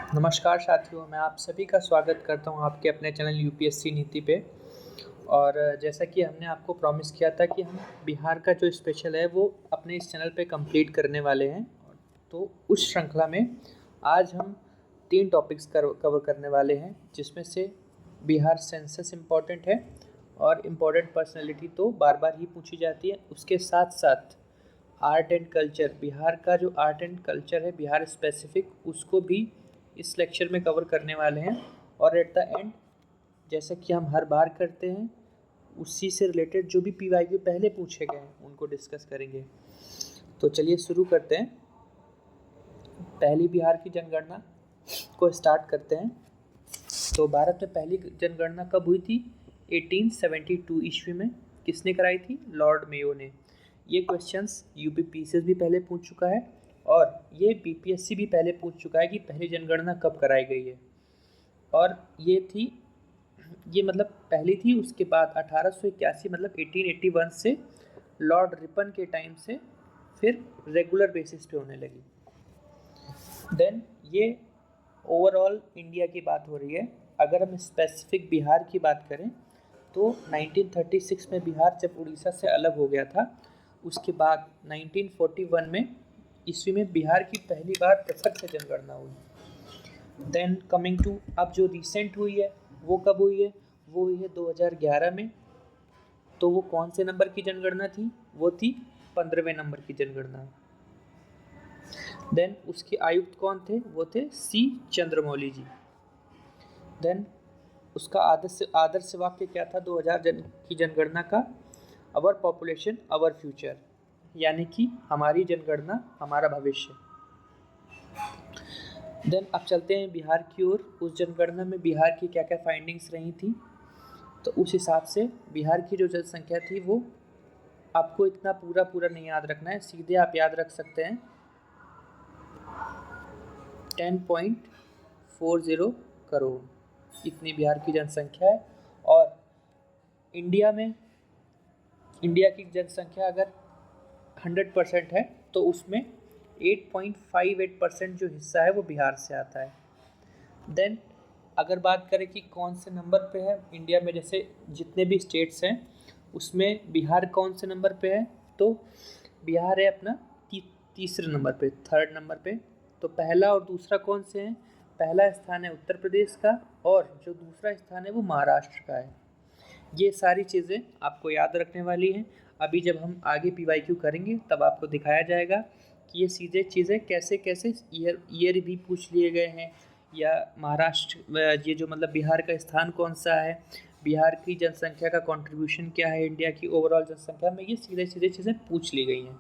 नमस्कार साथियों, मैं आप सभी का स्वागत करता हूं आपके अपने चैनल यूपीएससी नीति पे। और जैसा कि हमने आपको प्रॉमिस किया था कि हम बिहार का जो स्पेशल है वो अपने इस चैनल पे कंप्लीट करने वाले हैं। तो उस श्रृंखला में आज हम 3 टॉपिक्स कवर करने वाले हैं, जिसमें से बिहार सेंसस इम्पॉर्टेंट है और इम्पॉर्टेंट पर्सनैलिटी तो बार बार ही पूछी जाती है। उसके साथ साथ आर्ट एंड कल्चर, बिहार का जो आर्ट एंड कल्चर है बिहार स्पेसिफिक, उसको भी इस लेक्चर में कवर करने वाले हैं। और एट द एंड, जैसा कि हम हर बार करते हैं, उसी से रिलेटेड जो भी पीवाईक्यू पहले पूछे गए हैं उनको डिस्कस करेंगे। तो चलिए शुरू करते हैं। पहली बिहार की जनगणना को स्टार्ट करते हैं। तो भारत में पहली जनगणना कब हुई थी? 1872 ईस्वी में। किसने कराई थी? लॉर्ड मेयो ने। ये क्वेश्चंस यूपी पीसीएस भी पहले पूछ चुका है और ये बीपीएससी भी पहले पूछ चुका है कि पहली जनगणना कब कराई गई है। और ये मतलब पहली थी, उसके बाद 1881 मतलब 1881 से लॉर्ड रिपन के टाइम से फिर रेगुलर बेसिस पे होने लगी। देन ये ओवरऑल इंडिया की बात हो रही है। अगर हम स्पेसिफिक बिहार की बात करें तो 1936 में बिहार जब उड़ीसा से अलग हो गया था, उसके बाद 1941 में ईस्वी में बिहार की पहली बार पृथक से जनगणना हुई। देन कमिंग टू अब जो रिसेंट हुई है वो कब हुई है? वो हुई है 2011 में। तो वो कौन से नंबर की जनगणना थी? वो थी 15वें नंबर की जनगणना। देन उसके आयुक्त कौन थे? वो थे सी चंद्रमौली जी। देन उसका आदर्श वाक्य क्या था 2000 की जनगणना का? अवर पॉपुलेशन अवर फ्यूचर, यानी कि हमारी जनगणना हमारा भविष्य। देन अब चलते हैं बिहार की ओर। उस जनगणना में बिहार की क्या क्या फाइंडिंग्स रही थी, तो उस हिसाब से बिहार की जो जनसंख्या थी वो आपको इतना पूरा नहीं याद रखना है, सीधे आप याद रख सकते हैं 10.40 करोड़, इतनी बिहार की जनसंख्या है। और इंडिया की जनसंख्या अगर 100% है तो उसमें 8.58% जो हिस्सा है वो बिहार से आता है। देन अगर बात करें कि कौन से नंबर पे है इंडिया में, जैसे जितने भी स्टेट्स हैं उसमें बिहार कौन से नंबर पे है, तो बिहार है अपना तीसरे नंबर पे, थर्ड नंबर पे। तो पहला और दूसरा कौन से हैं? पहला स्थान है उत्तर प्रदेश का और जो दूसरा स्थान है वो महाराष्ट्र का है। ये सारी चीज़ें आपको याद रखने वाली हैं। अभी जब हम आगे पीवाईक्यू करेंगे तब आपको दिखाया जाएगा कि ये सीधे चीज़ें कैसे कैसे ईयर भी पूछ लिए गए हैं, या महाराष्ट्र ये जो मतलब बिहार का स्थान कौन सा है, बिहार की जनसंख्या का कंट्रीब्यूशन क्या है इंडिया की ओवरऑल जनसंख्या में, ये सीधे सीधे चीज़ें पूछ ली गई हैं।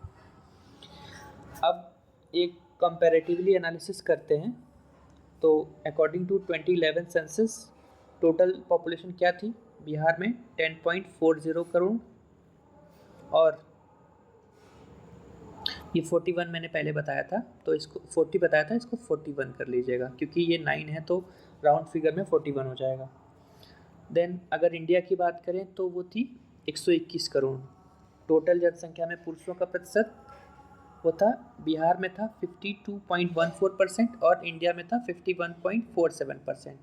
अब एक कंपैरेटिवली एनालिसिस करते हैं। तो according to 2011 census total population क्या थी बिहार में? 10.40 करोड़। और ये 41 मैंने पहले बताया था, तो इसको 40 बताया था, इसको 41 कर लीजिएगा क्योंकि ये 9 है तो राउंड फिगर में 41 हो जाएगा। देन अगर इंडिया की बात करें तो वो थी 121 करोड़। टोटल जनसंख्या में पुरुषों का प्रतिशत वो था, बिहार में था 52.14% और इंडिया में था 51.47%।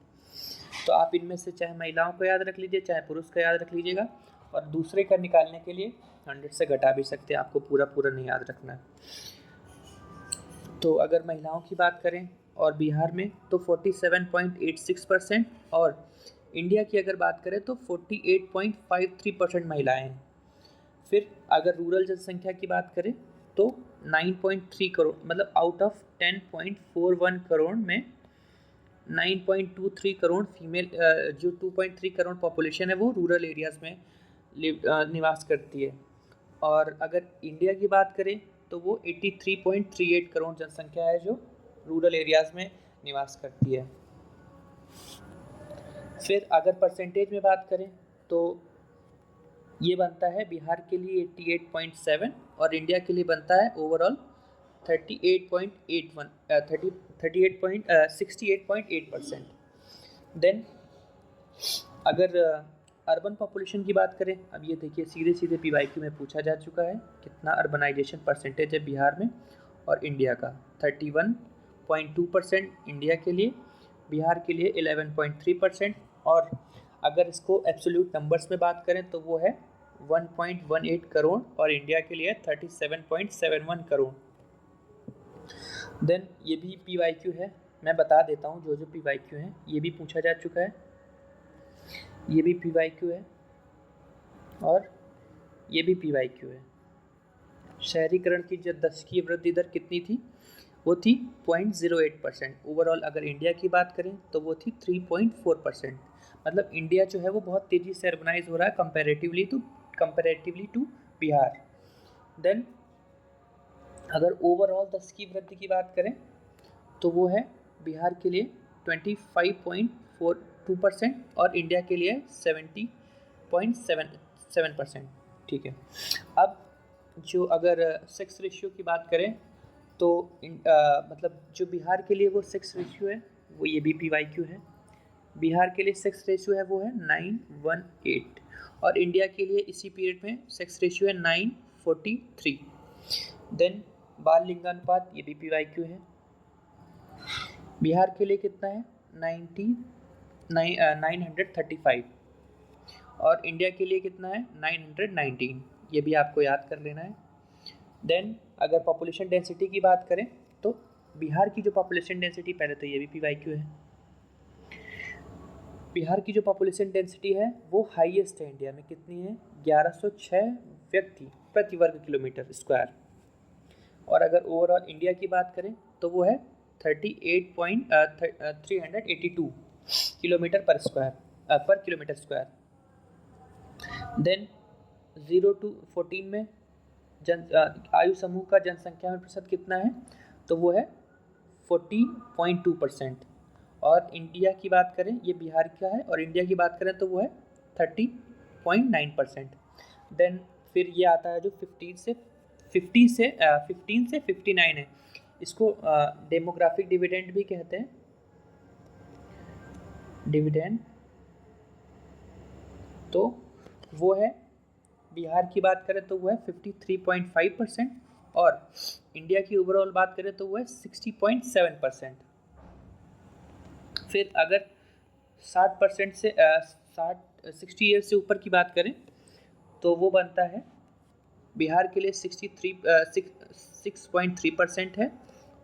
तो आप इनमें से चाहे महिलाओं को याद रख लीजिए चाहे पुरुष का याद रख लीजिएगा, और दूसरे का निकालने के लिए 100 से घटा भी सकते हैं, आपको पूरा नहीं याद रखना है। तो अगर महिलाओं की बात करें और बिहार में तो 47.86%, और इंडिया की अगर बात करें तो 48.53% महिलाएं हैं। फिर अगर रूरल जनसंख्या की बात करें तो 9.3 करोड़, मतलब आउट ऑफ 10.41 करोड़ में 9.23 करोड़ फीमेल, जो 2.3 करोड़ पॉपुलेशन है वो रूरल एरियाज़ में निवास करती है। और अगर इंडिया की बात करें तो वो 83.38 करोड़ जनसंख्या है जो रूरल एरियाज़ में निवास करती है। फिर अगर परसेंटेज में बात करें तो ये बनता है बिहार के लिए 88.7 और इंडिया के लिए बनता है ओवरऑल 68.8%। देन अगर अर्बन पॉपुलेशन की बात करें, अब ये देखिए सीधे पीवाईक्यू में पूछा जा चुका है कितना अर्बनाइजेशन परसेंटेज है बिहार में, और इंडिया का 31.2% इंडिया के लिए बिहार के लिए 11.3%, और अगर इसको एब्सोल्यूट नंबर्स में बात करें तो वो है 1.18 करोड़, और इंडिया के लिए 37.71 करोड़। देन ये भी PYQ है, मैं बता देता हूँ जो PYQ है, ये भी पूछा जा चुका है, ये भी PYQ है और ये भी PYQ है। शहरीकरण की जो दशकीय वृद्धि दर कितनी थी, वो थी 0.08%। ओवरऑल अगर इंडिया की बात करें तो वो थी 3.4%। मतलब इंडिया जो है वो बहुत तेज़ी से अर्बनाइज हो रहा है कंपैरेटिवली टू बिहार। देन अगर ओवरऑल 10 की वृद्धि की बात करें तो वो है बिहार के लिए 25.42% और इंडिया के लिए 70.77%। ठीक है। अब जो अगर सेक्स रेशियो की बात करें तो मतलब जो बिहार के लिए वो सेक्स रेशियो है वो ये भी PYQ है। बिहार के लिए सेक्स रेशियो है वो है 918, और इंडिया के लिए इसी पीरियड में सेक्स रेशियो है 943। देन बाल लिंगानुपात ये भी PYQ है। बिहार के लिए कितना है 935, और इंडिया के लिए कितना है 919। ये भी आपको याद कर लेना है। देन अगर पॉपुलेशन डेंसिटी की बात करें तो बिहार की जो पॉपुलेशन डेंसिटी, पहले तो ये भी PYQ है, बिहार की जो पॉपुलेशन डेंसिटी है वो हाईएस्ट है इंडिया में। कितनी है 1106 व्यक्ति प्रति वर्ग किलोमीटर स्क्वायर। और अगर ओवरऑल इंडिया की बात करें तो वो है 382 किलोमीटर पर किलोमीटर स्क्वायर। देन 0 to 14 में आयु समूह का जनसंख्या में प्रतिशत कितना है, तो वो है 40.2%। और इंडिया की बात करें, ये बिहार का है, और इंडिया की बात करें तो वो है 30.9%। देन फिर ये आता है जो 15 से 59 है, इसको डेमोग्राफिक डिविडेंड भी कहते हैं। डिविडेंड तो वो है, बिहार की बात करें तो वो है 53.5%, और इंडिया की ओवरऑल बात करें तो वो है 60.7%। फिर अगर 60% से 60 ईयर से ऊपर की बात करें तो वो बनता है, बिहार के लिए 6.3% है,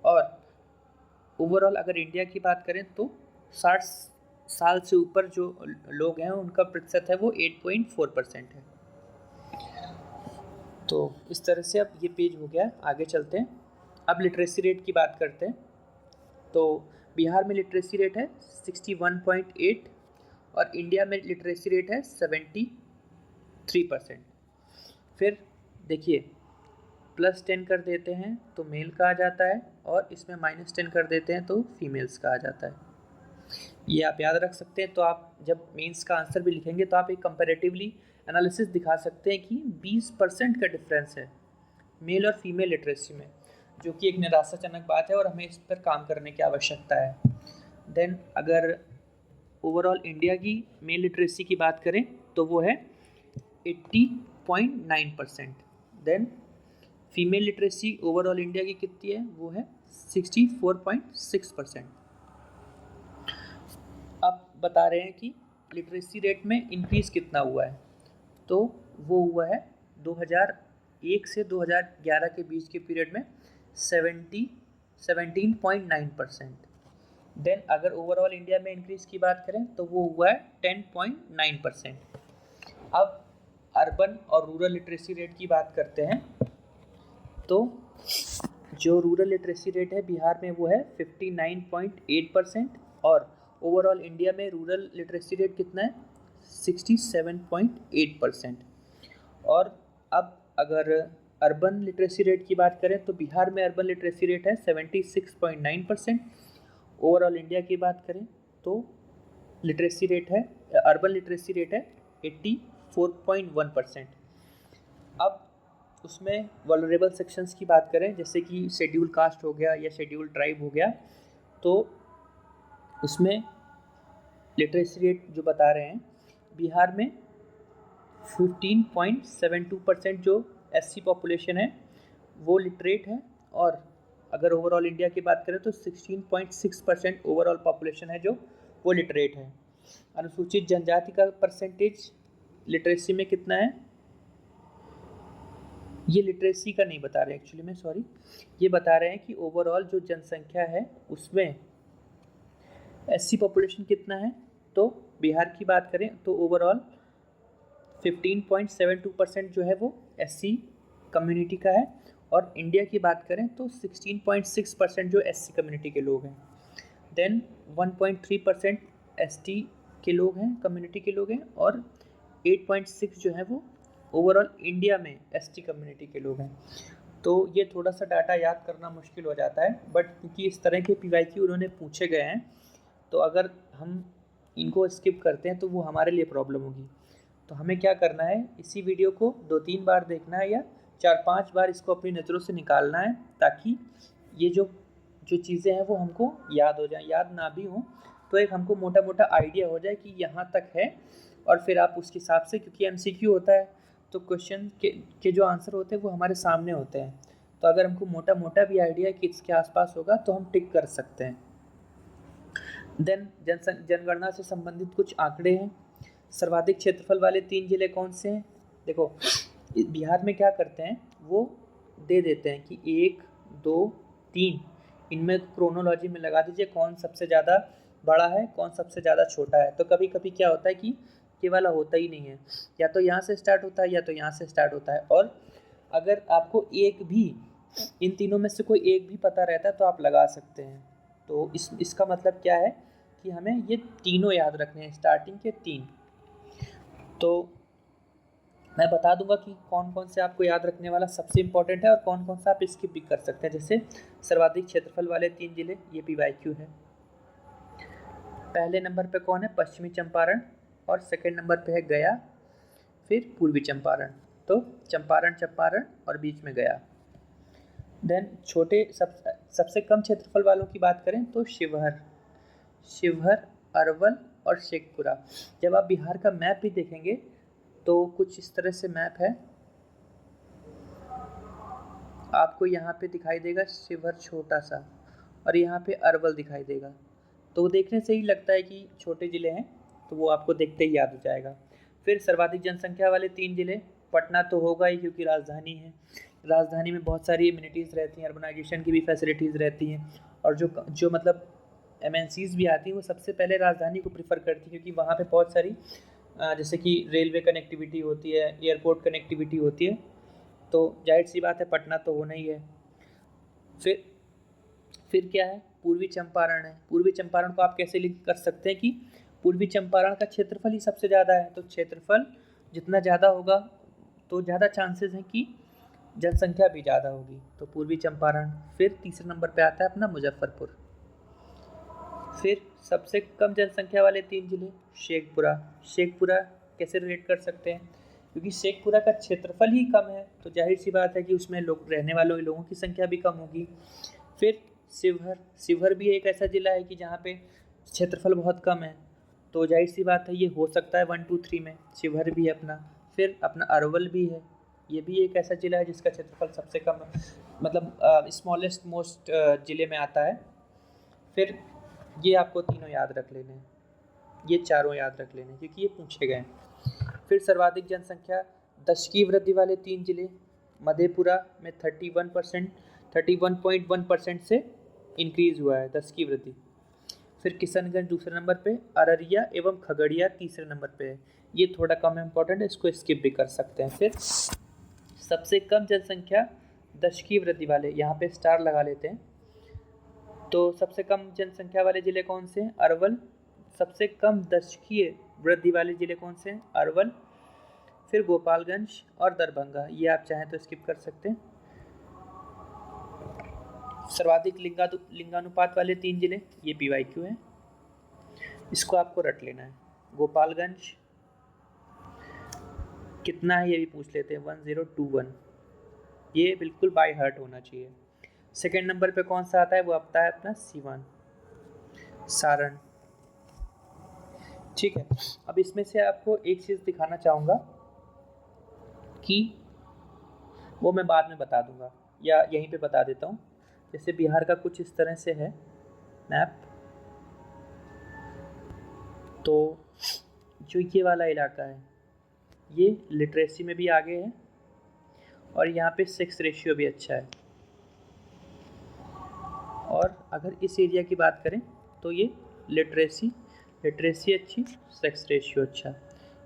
और ओवरऑल अगर इंडिया की बात करें तो 60 साल से ऊपर जो लोग हैं उनका प्रतिशत है वो 8.4% है। तो इस तरह से अब ये पेज हो गया, आगे चलते हैं। अब लिटरेसी रेट की बात करते हैं। तो बिहार में लिटरेसी रेट है 61.8, और इंडिया में लिटरेसी रेट है 73%। फिर देखिए +10 कर देते हैं तो मेल का आ जाता है, और इसमें -10 कर देते हैं तो फीमेल्स का आ जाता है। ये आप याद रख सकते हैं। तो आप जब मेंस का आंसर भी लिखेंगे तो आप एक कंपैरेटिवली एनालिसिस दिखा सकते हैं कि 20% का डिफरेंस है मेल और फीमेल लिटरेसी में, जो कि एक निराशाजनक बात है और हमें इस पर काम करने की आवश्यकता है। देन अगर ओवरऑल इंडिया की मेल लिटरेसी की बात करें तो वो है 80.9%। Then female literacy overall India की कितनी है, वो है 64.6%। अब बता रहे हैं कि लिटरेसी रेट में इंक्रीज़ कितना हुआ है, तो वो हुआ है 2001 से 2011 के बीच के पीरियड में 17.9%। देन अगर ओवरऑल इंडिया में इंक्रीज़ की बात करें तो वो हुआ है 10.9%। अब अर्बन और रूरल लिटरेसी रेट की बात करते हैं। तो जो रूरल लिटरेसी रेट है बिहार में वो है 59.8%, और ओवरऑल इंडिया में रूरल लिटरेसी रेट कितना है 67.8%। और अब अगर अर्बन लिटरेसी रेट की बात करें तो बिहार में अर्बन लिटरेसी रेट है 76.9%। ओवरऑल इंडिया की बात करें तो लिटरेसी रेट है, अर्बन लिटरेसी रेट है 84.1%। अब उसमें वल्नरेबल सेक्शंस की बात करें, जैसे कि शेड्यूल कास्ट हो गया या शेड्यूल ट्राइब हो गया, तो उसमें लिटरेसी रेट जो बता रहे हैं बिहार में 15.72% जो SC पॉपुलेशन है वो लिटरेट है, और अगर ओवरऑल इंडिया की बात करें तो 16.6% ओवरऑल पॉपुलेशन है जो वो लिटरेट है। अनुसूचित जनजाति का परसेंटेज लिटरेसी में कितना है, ये लिटरेसी का नहीं बता रहे एक्चुअली में, सॉरी, ये बता रहे हैं कि ओवरऑल जो जनसंख्या है उसमें एससी पॉपुलेशन कितना है। तो बिहार की बात करें तो ओवरऑल 15.72% जो है वो एससी कम्युनिटी का है, और इंडिया की बात करें तो 16.6% जो एससी कम्युनिटी के लोग हैं। देन 1.3% एसटी के लोग हैं, कम्युनिटी के लोग हैं, और 8.6 जो है वो ओवरऑल इंडिया में एसटी कम्युनिटी के लोग हैं। तो ये थोड़ा सा डाटा याद करना मुश्किल हो जाता है, बट क्योंकि इस तरह के पीवाईक्यू उन्होंने पूछे गए हैं तो अगर हम इनको स्किप करते हैं तो वो हमारे लिए प्रॉब्लम होगी। तो हमें क्या करना है, इसी वीडियो को 2-3 बार देखना है या 4-5 बार इसको अपनी नज़रों से निकालना है, ताकि ये जो चीज़ें हैं वो हमको याद हो जाए। याद ना भी हो तो एक हमको मोटा मोटा आइडिया हो जाए कि यहाँ तक है, और फिर आप उसके हिसाब से, क्योंकि एमसीक्यू होता है तो क्वेश्चन के जो आंसर होते हैं वो हमारे सामने होते हैं, तो अगर हमको मोटा मोटा भी आइडिया है कि इसके आसपास होगा तो हम टिक कर सकते हैं। देन जनगणना से संबंधित कुछ आंकड़े हैं। सर्वाधिक क्षेत्रफल वाले 3 जिले कौन से हैं? देखो बिहार में क्या करते हैं, वो दे देते हैं कि 1, 2, 3, इनमें क्रोनोलॉजी में लगा दीजिए कौन सबसे ज़्यादा बड़ा है, कौन सबसे ज़्यादा छोटा है। तो कभी कभी क्या होता है कि ये वाला होता ही नहीं है, या तो यहाँ से स्टार्ट होता है या तो यहाँ से स्टार्ट होता है। और अगर आपको एक भी इन तीनों में से कोई एक भी पता रहता है तो आप लगा सकते हैं। तो इसका मतलब क्या है कि हमें ये तीनों याद रखने हैं, स्टार्टिंग के 3। तो मैं बता दूंगा कि कौन कौन से आपको याद रखने वाला सबसे इम्पोर्टेंट है और कौन कौन सा आप स्किप भी कर सकते हैं। जैसे सर्वाधिक क्षेत्रफल वाले 3 जिले, ये पीवाईक्यू है। पहले नंबर पे कौन है? पश्चिमी चंपारण, और सेकंड नंबर पे है गया, फिर पूर्वी चंपारण। तो चंपारण और बीच में गया। देन सबसे कम क्षेत्रफल वालों की बात करें तो शिवहर, अरवल और शेखपुरा। जब आप बिहार का मैप भी देखेंगे तो कुछ इस तरह से मैप है, आपको यहाँ पे दिखाई देगा शिवहर छोटा सा, और यहाँ पे अरवल दिखाई देगा। तो देखने से ही लगता है कि छोटे ज़िले हैं, तो वो आपको देखते ही याद हो जाएगा। फिर सर्वाधिक जनसंख्या वाले 3 जिले, पटना तो होगा ही क्योंकि राजधानी है। राजधानी में बहुत सारी इम्यूनिटीज़ रहती हैं, अर्बनाइजेशन की भी फैसिलिटीज़ रहती हैं, और जो मतलब एमएनसीज़ भी आती हैं वो सबसे पहले राजधानी को प्रीफर करती है, क्योंकि वहाँ पे बहुत सारी जैसे कि रेलवे कनेक्टिविटी होती है, एयरपोर्ट कनेक्टिविटी होती है। तो जाहिर सी बात है पटना तो होना ही है। फिर क्या है? पूर्वी चंपारण है। पूर्वी चंपारण को आप कैसे लिंक कर सकते हैं कि पूर्वी चंपारण का क्षेत्रफल ही सबसे ज़्यादा है, तो क्षेत्रफल जितना ज़्यादा होगा तो ज़्यादा चांसेस हैं कि जनसंख्या भी ज़्यादा होगी, तो पूर्वी चंपारण। फिर तीसरे नंबर पे आता है अपना मुजफ्फरपुर। फिर सबसे कम जनसंख्या वाले 3 जिले, शेखपुरा कैसे रिलेट कर सकते हैं? क्योंकि शेखपुरा का क्षेत्रफल ही कम है, तो जाहिर सी बात है कि उसमें रहने वालों लोगों की संख्या भी कम होगी। फिर शिवहर भी एक ऐसा ज़िला है कि जहाँ पे क्षेत्रफल बहुत कम है, तो जाहिर सी बात है ये हो सकता है 1, 2, 3 में शिवहर भी है अपना। फिर अपना अरवल भी है, ये भी एक ऐसा ज़िला है जिसका क्षेत्रफल सबसे कम है, मतलब स्मॉलेस्ट मोस्ट ज़िले में आता है। फिर ये आपको तीनों याद रख लेने हैं, ये चारों याद रख लेने क्योंकि ये पूछे गए हैं। फिर सर्वाधिक जनसंख्या दशकीय वृद्धि वाले 3 जिले, मधेपुरा में 31.1% से इंक्रीज़ हुआ है 10 की वृद्धि। फिर किशनगंज दूसरे नंबर पे, अररिया एवं खगड़िया तीसरे नंबर पे है। ये थोड़ा कम इम्पोर्टेंट है, इसको स्किप भी कर सकते हैं। फिर सबसे कम जनसंख्या दशकीय वृद्धि वाले, यहाँ पे स्टार लगा लेते हैं। तो सबसे कम जनसंख्या वाले ज़िले कौन से हैं? अरवल। सबसे कम दशकीय वृद्धि वाले ज़िले कौन से हैं? अरवल। फिर गोपालगंज और दरभंगा, ये आप चाहें तो स्किप कर सकते हैं। सर्वाधिक लिंगानुपात वाले 3 जिले, ये पीवाईक्यू है, इसको आपको रट लेना है। गोपालगंज कितना है ये भी पूछ लेते हैं, 1021, ये बिल्कुल बाय हार्ट होना चाहिए। सेकेंड नंबर पे कौन सा आता है? वो आता है अपना सीवान, सारण। ठीक है, अब इसमें से आपको एक चीज़ दिखाना चाहूँगा कि वो मैं बाद में बता दूंगा या यहीं पे बता देता हूँ। जैसे बिहार का कुछ इस तरह से है मैप। तो जो ये वाला इलाका है ये लिटरेसी में भी आगे है और यहाँ पे सेक्स रेशियो भी अच्छा है। और अगर इस एरिया की बात करें तो ये लिटरेसी अच्छी, सेक्स रेशियो अच्छा।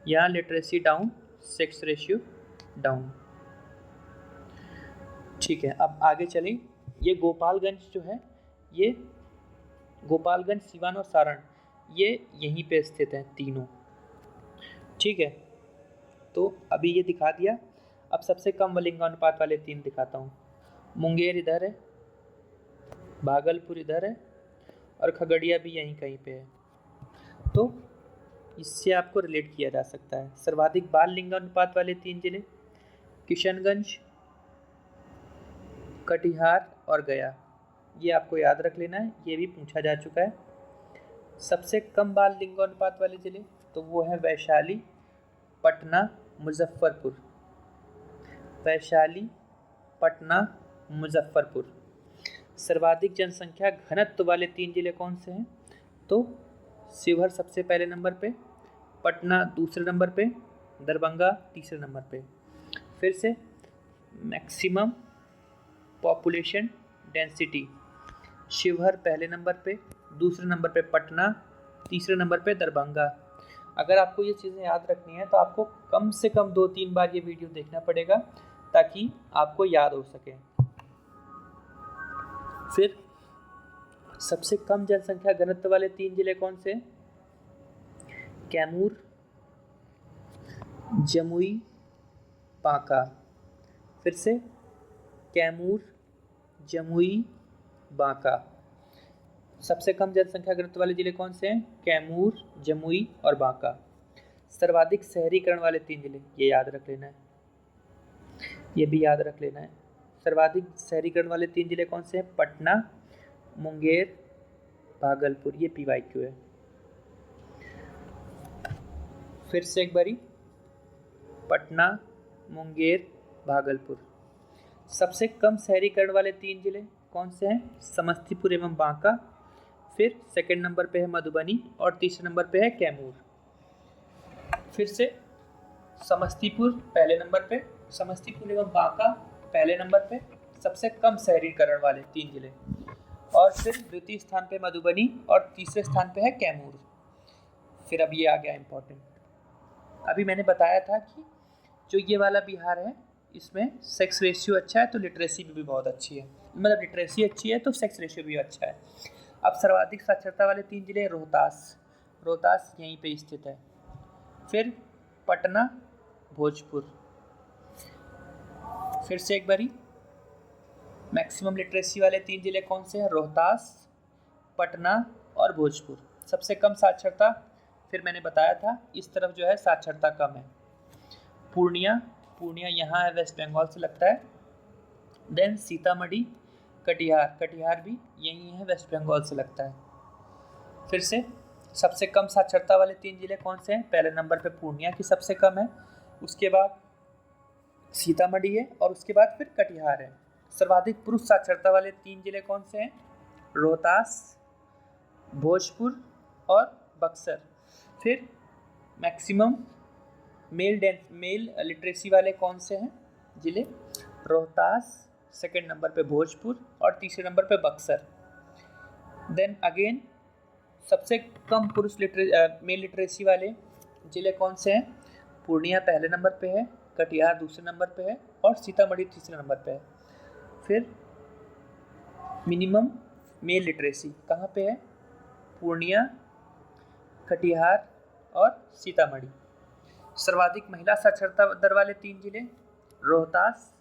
यहाँ literacy down, sex ratio down. ठीक है, अब आगे चलें। ये गोपालगंज जो है, ये गोपालगंज, सिवान और सारण, ये यहीं पे स्थित हैं तीनों। ठीक है, तो अभी ये दिखा दिया। अब सबसे कम लिंगानुपात वाले 3 दिखाता हूँ। मुंगेर इधर है, भागलपुर इधर है और खगड़िया भी यहीं कहीं पे है। तो इससे आपको रिलेट किया जा सकता है। सर्वाधिक बाल लिंगानुपात वाले 3 जिले किशनगंज, कटिहार और गया, ये आपको याद रख लेना है, ये भी पूछा जा चुका है। सबसे कम बाल लिंगानुपात वाले जिले तो वो है वैशाली, पटना, मुजफ्फरपुर। वैशाली, पटना, मुजफ्फरपुर। सर्वाधिक जनसंख्या घनत्व वाले 3 जिले कौन से हैं? तो शिवहर सबसे पहले नंबर पे, पटना दूसरे नंबर पे, दरभंगा तीसरे नंबर पे। फिर से मैक्सिमम पॉपुलेशन डेंसिटी, शिवहर पहले नंबर पे, दूसरे नंबर पे पटना, तीसरे नंबर पे दरभंगा। अगर आपको ये चीज़ें याद रखनी है तो आपको कम से कम 2-3 बार ये वीडियो देखना पड़ेगा ताकि आपको याद हो सके। फिर सबसे कम जनसंख्या घनत्व वाले 3 जिले कौन से? कैमूर, जमुई, बांका। फिर से कैमूर, जमुई, बांका। सबसे कम जनसंख्या घनत्व वाले जिले कौन से हैं? कैमूर, जमुई और बांका। सर्वाधिक शहरीकरण वाले 3 जिले, ये याद रख लेना है, ये भी याद रख लेना है। सर्वाधिक शहरीकरण वाले 3 जिले कौन से हैं? पटना, मुंगेर, भागलपुर। ये PYQ है। फिर से एक बारी, पटना, मुंगेर, भागलपुर। सबसे कम शहरीकरण वाले 3 जिले कौन से हैं? समस्तीपुर एवं बांका। फिर सेकंड नंबर पे है मधुबनी और तीसरे नंबर पे है कैमूर। फिर से समस्तीपुर पहले नंबर पे, समस्तीपुर एवं बांका पहले नंबर पे सबसे कम शहरीकरण वाले 3 जिले। और फिर द्वितीय स्थान पे मधुबनी और तीसरे स्थान पे है कैमूर। फिर अब ये आ गया इम्पोर्टेंट। अभी मैंने बताया था कि जो ये वाला बिहार है इसमें सेक्स रेशियो अच्छा है तो लिटरेसी भी बहुत अच्छी है, मतलब लिटरेसी अच्छी है तो सेक्स रेशियो भी अच्छा है। अब सर्वाधिक साक्षरता वाले 3 जिले, रोहतास यहीं पे स्थित है। फिर पटना, भोजपुर। फिर से एक बारी, मैक्सिमम लिटरेसी वाले 3 जिले कौन से हैं? रोहतास, पटना और भोजपुर। सबसे कम साक्षरता, फिर मैंने बताया था इस तरफ जो है साक्षरता कम है। पूर्णिया यहाँ है, वेस्ट बंगाल से लगता है। देन सीतामढ़ी, कटिहार भी यही है, वेस्ट बंगाल से लगता है। फिर से सबसे कम साक्षरता वाले 3 जिले कौन से हैं? पहले नंबर पे पूर्णिया की सबसे कम है, उसके बाद सीतामढ़ी है और उसके बाद फिर कटिहार है। सर्वाधिक पुरुष साक्षरता वाले 3 जिले कौन से हैं? रोहतास, भोजपुर और बक्सर। फिर मैक्सिमम मेल लिटरेसी वाले कौन से हैं जिले? रोहतास, सेकंड नंबर पे भोजपुर और तीसरे नंबर पे बक्सर। देन अगेन सबसे कम पुरुष मेल लिटरेसी वाले जिले कौन से हैं? पूर्णिया पहले नंबर पे है, कटिहार दूसरे नंबर पे है और सीतामढ़ी तीसरे नंबर पे है। फिर मिनिमम मेल लिटरेसी कहाँ पे है? पूर्णिया, कटिहार और सीतामढ़ी। सर्वाधिक महिला साक्षरता दर वाले 3 जिले, रोहतास।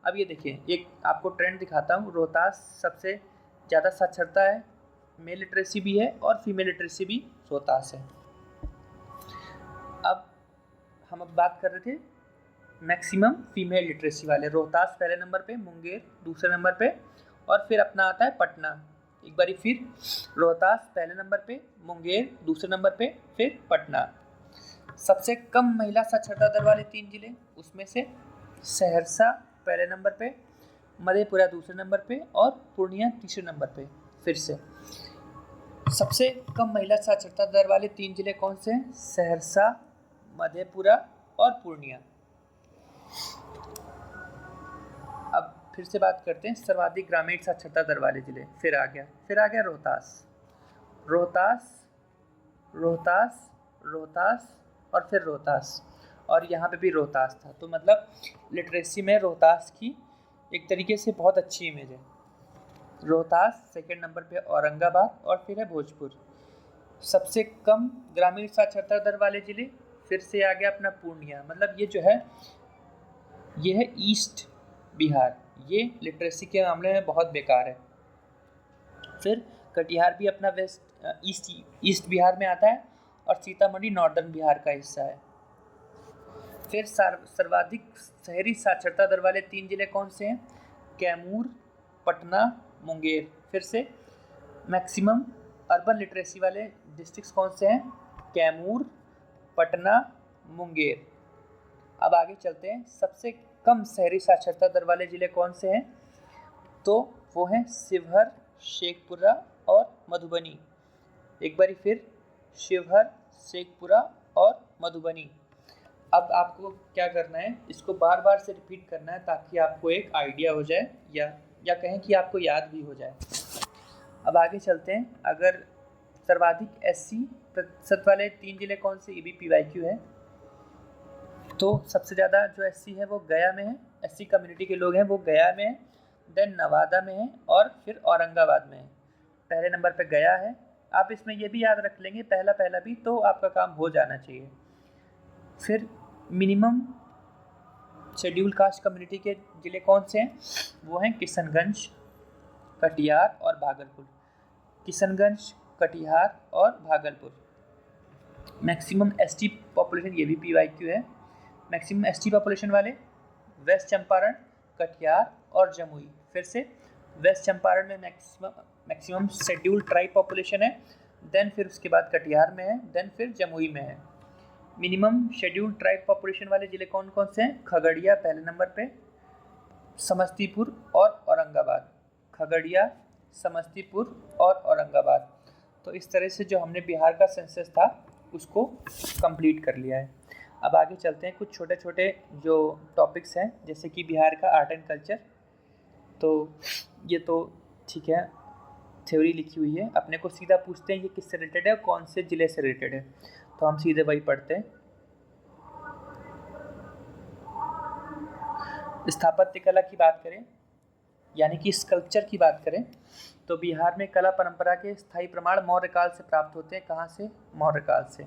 अब ये देखिए, एक आपको ट्रेंड दिखाता हूँ। रोहतास सबसे ज़्यादा साक्षरता है, मेल लिटरेसी भी है और फीमेल लिटरेसी भी रोहतास है। अब हम बात कर रहे थे मैक्सिमम फीमेल लिटरेसी वाले, रोहतास पहले नंबर पे, मुंगेर दूसरे नंबर पे और फिर अपना आता है पटना। एक बारी फिर, रोहतास पहले नंबर पे, मुंगेर दूसरे नंबर पे, फिर पटना। सबसे कम महिला साक्षरता दर वाले 3 जिले, उसमें से सहरसा पहले नंबर पे, मधेपुरा दूसरे नंबर पे और पूर्णिया तीसरे नंबर पे। फिर से सबसे कम महिला साक्षरता दर वाले 3 जिले कौन से हैं? सहरसा, मधेपुरा और पूर्णिया। अब फिर से बात करते हैं सर्वाधिक ग्रामीण साक्षरता दर वाले जिले। फिर आ गया रोहतास, और फिर रोहतास, और यहाँ पे भी रोहतास था। तो मतलब लिटरेसी में रोहतास की एक तरीके से बहुत अच्छी इमेज है। रोहतास, सेकंड नंबर पे औरंगाबाद, और फिर है भोजपुर। सबसे कम ग्रामीण साक्षरता दर वाले जिले, फिर से आ गया अपना पूर्णिया। मतलब ये जो है ये है ईस्ट बिहार, ये लिटरेसी के मामले में बहुत बेकार है। फिर कटिहार भी अपना ईस्ट बिहार में आता है, और सीतामढ़ी नॉर्दर्न बिहार का हिस्सा है। फिर सर्वाधिक शहरी साक्षरता दर वाले 3 जिले कौन से हैं? कैमूर, पटना, मुंगेर। फिर से मैक्सिमम अर्बन लिटरेसी वाले डिस्ट्रिक्ट्स कौन से हैं? कैमूर, पटना, मुंगेर। अब आगे चलते हैं, सबसे कम शहरी साक्षरता दर वाले जिले कौन से हैं? तो वो हैं शिवहर, शेखपुरा और मधुबनी। एक बारी फिर शिवहर, शेखपुरा और मधुबनी। अब आपको क्या करना है, इसको बार बार से रिपीट करना है ताकि आपको एक आइडिया हो जाए, या कहें कि आपको याद भी हो जाए। अब आगे चलते हैं, अगर सर्वाधिक SC प्रतिशत वाले 3 जिले कौन से? ये भी PYQ है। तो सबसे ज़्यादा जो SC है वो गया में है, SC कम्युनिटी के लोग हैं वो गया में है, देन नवादा में है, और फिर औरंगाबाद में है। पहले नंबर पे गया है। आप इसमें ये भी याद रख लेंगे पहला भी, तो आपका काम हो जाना चाहिए। फिर मिनिमम शेड्यूल कास्ट कम्युनिटी के ज़िले कौन से हैं? वो हैं किशनगंज, कटिहार और भागलपुर। किशनगंज, कटिहार और भागलपुर। मैक्सिमम ST पॉपुलेशन, ये भी PYQ है। मैक्सिमम ST पॉपुलेशन वाले वेस्ट चंपारण, कटिहार और जमुई। फिर से वेस्ट चंपारण में मैक्सिमम शेड्यूल ट्राइब पॉपुलेशन है, देन फिर उसके बाद कटिहार में है, देन फिर जमुई में है। मिनिमम शेड्यूल ट्राइब पॉपुलेशन वाले ज़िले कौन कौन से हैं? खगड़िया पहले नंबर पे, समस्तीपुर और औरंगाबाद। खगड़िया, समस्तीपुर और औरंगाबाद। तो इस तरह से जो हमने बिहार का सेंसस था उसको कंप्लीट कर लिया है। अब आगे चलते हैं, कुछ छोटे छोटे जो टॉपिक्स हैं, जैसे कि बिहार का आर्ट एंड कल्चर। तो ये तो ठीक है, थ्योरी लिखी हुई है, अपने को सीधा पूछते हैं ये किससे रिलेटेड है और कौन से ज़िले से रिलेटेड है, तो हम सीधे वही पढ़ते हैं। स्थापत्य कला की बात करें, यानी कि स्कल्पचर की बात करें, तो बिहार में कला परंपरा के स्थायी प्रमाण मौर्य काल से प्राप्त होते हैं। कहाँ से? मौर्य काल से।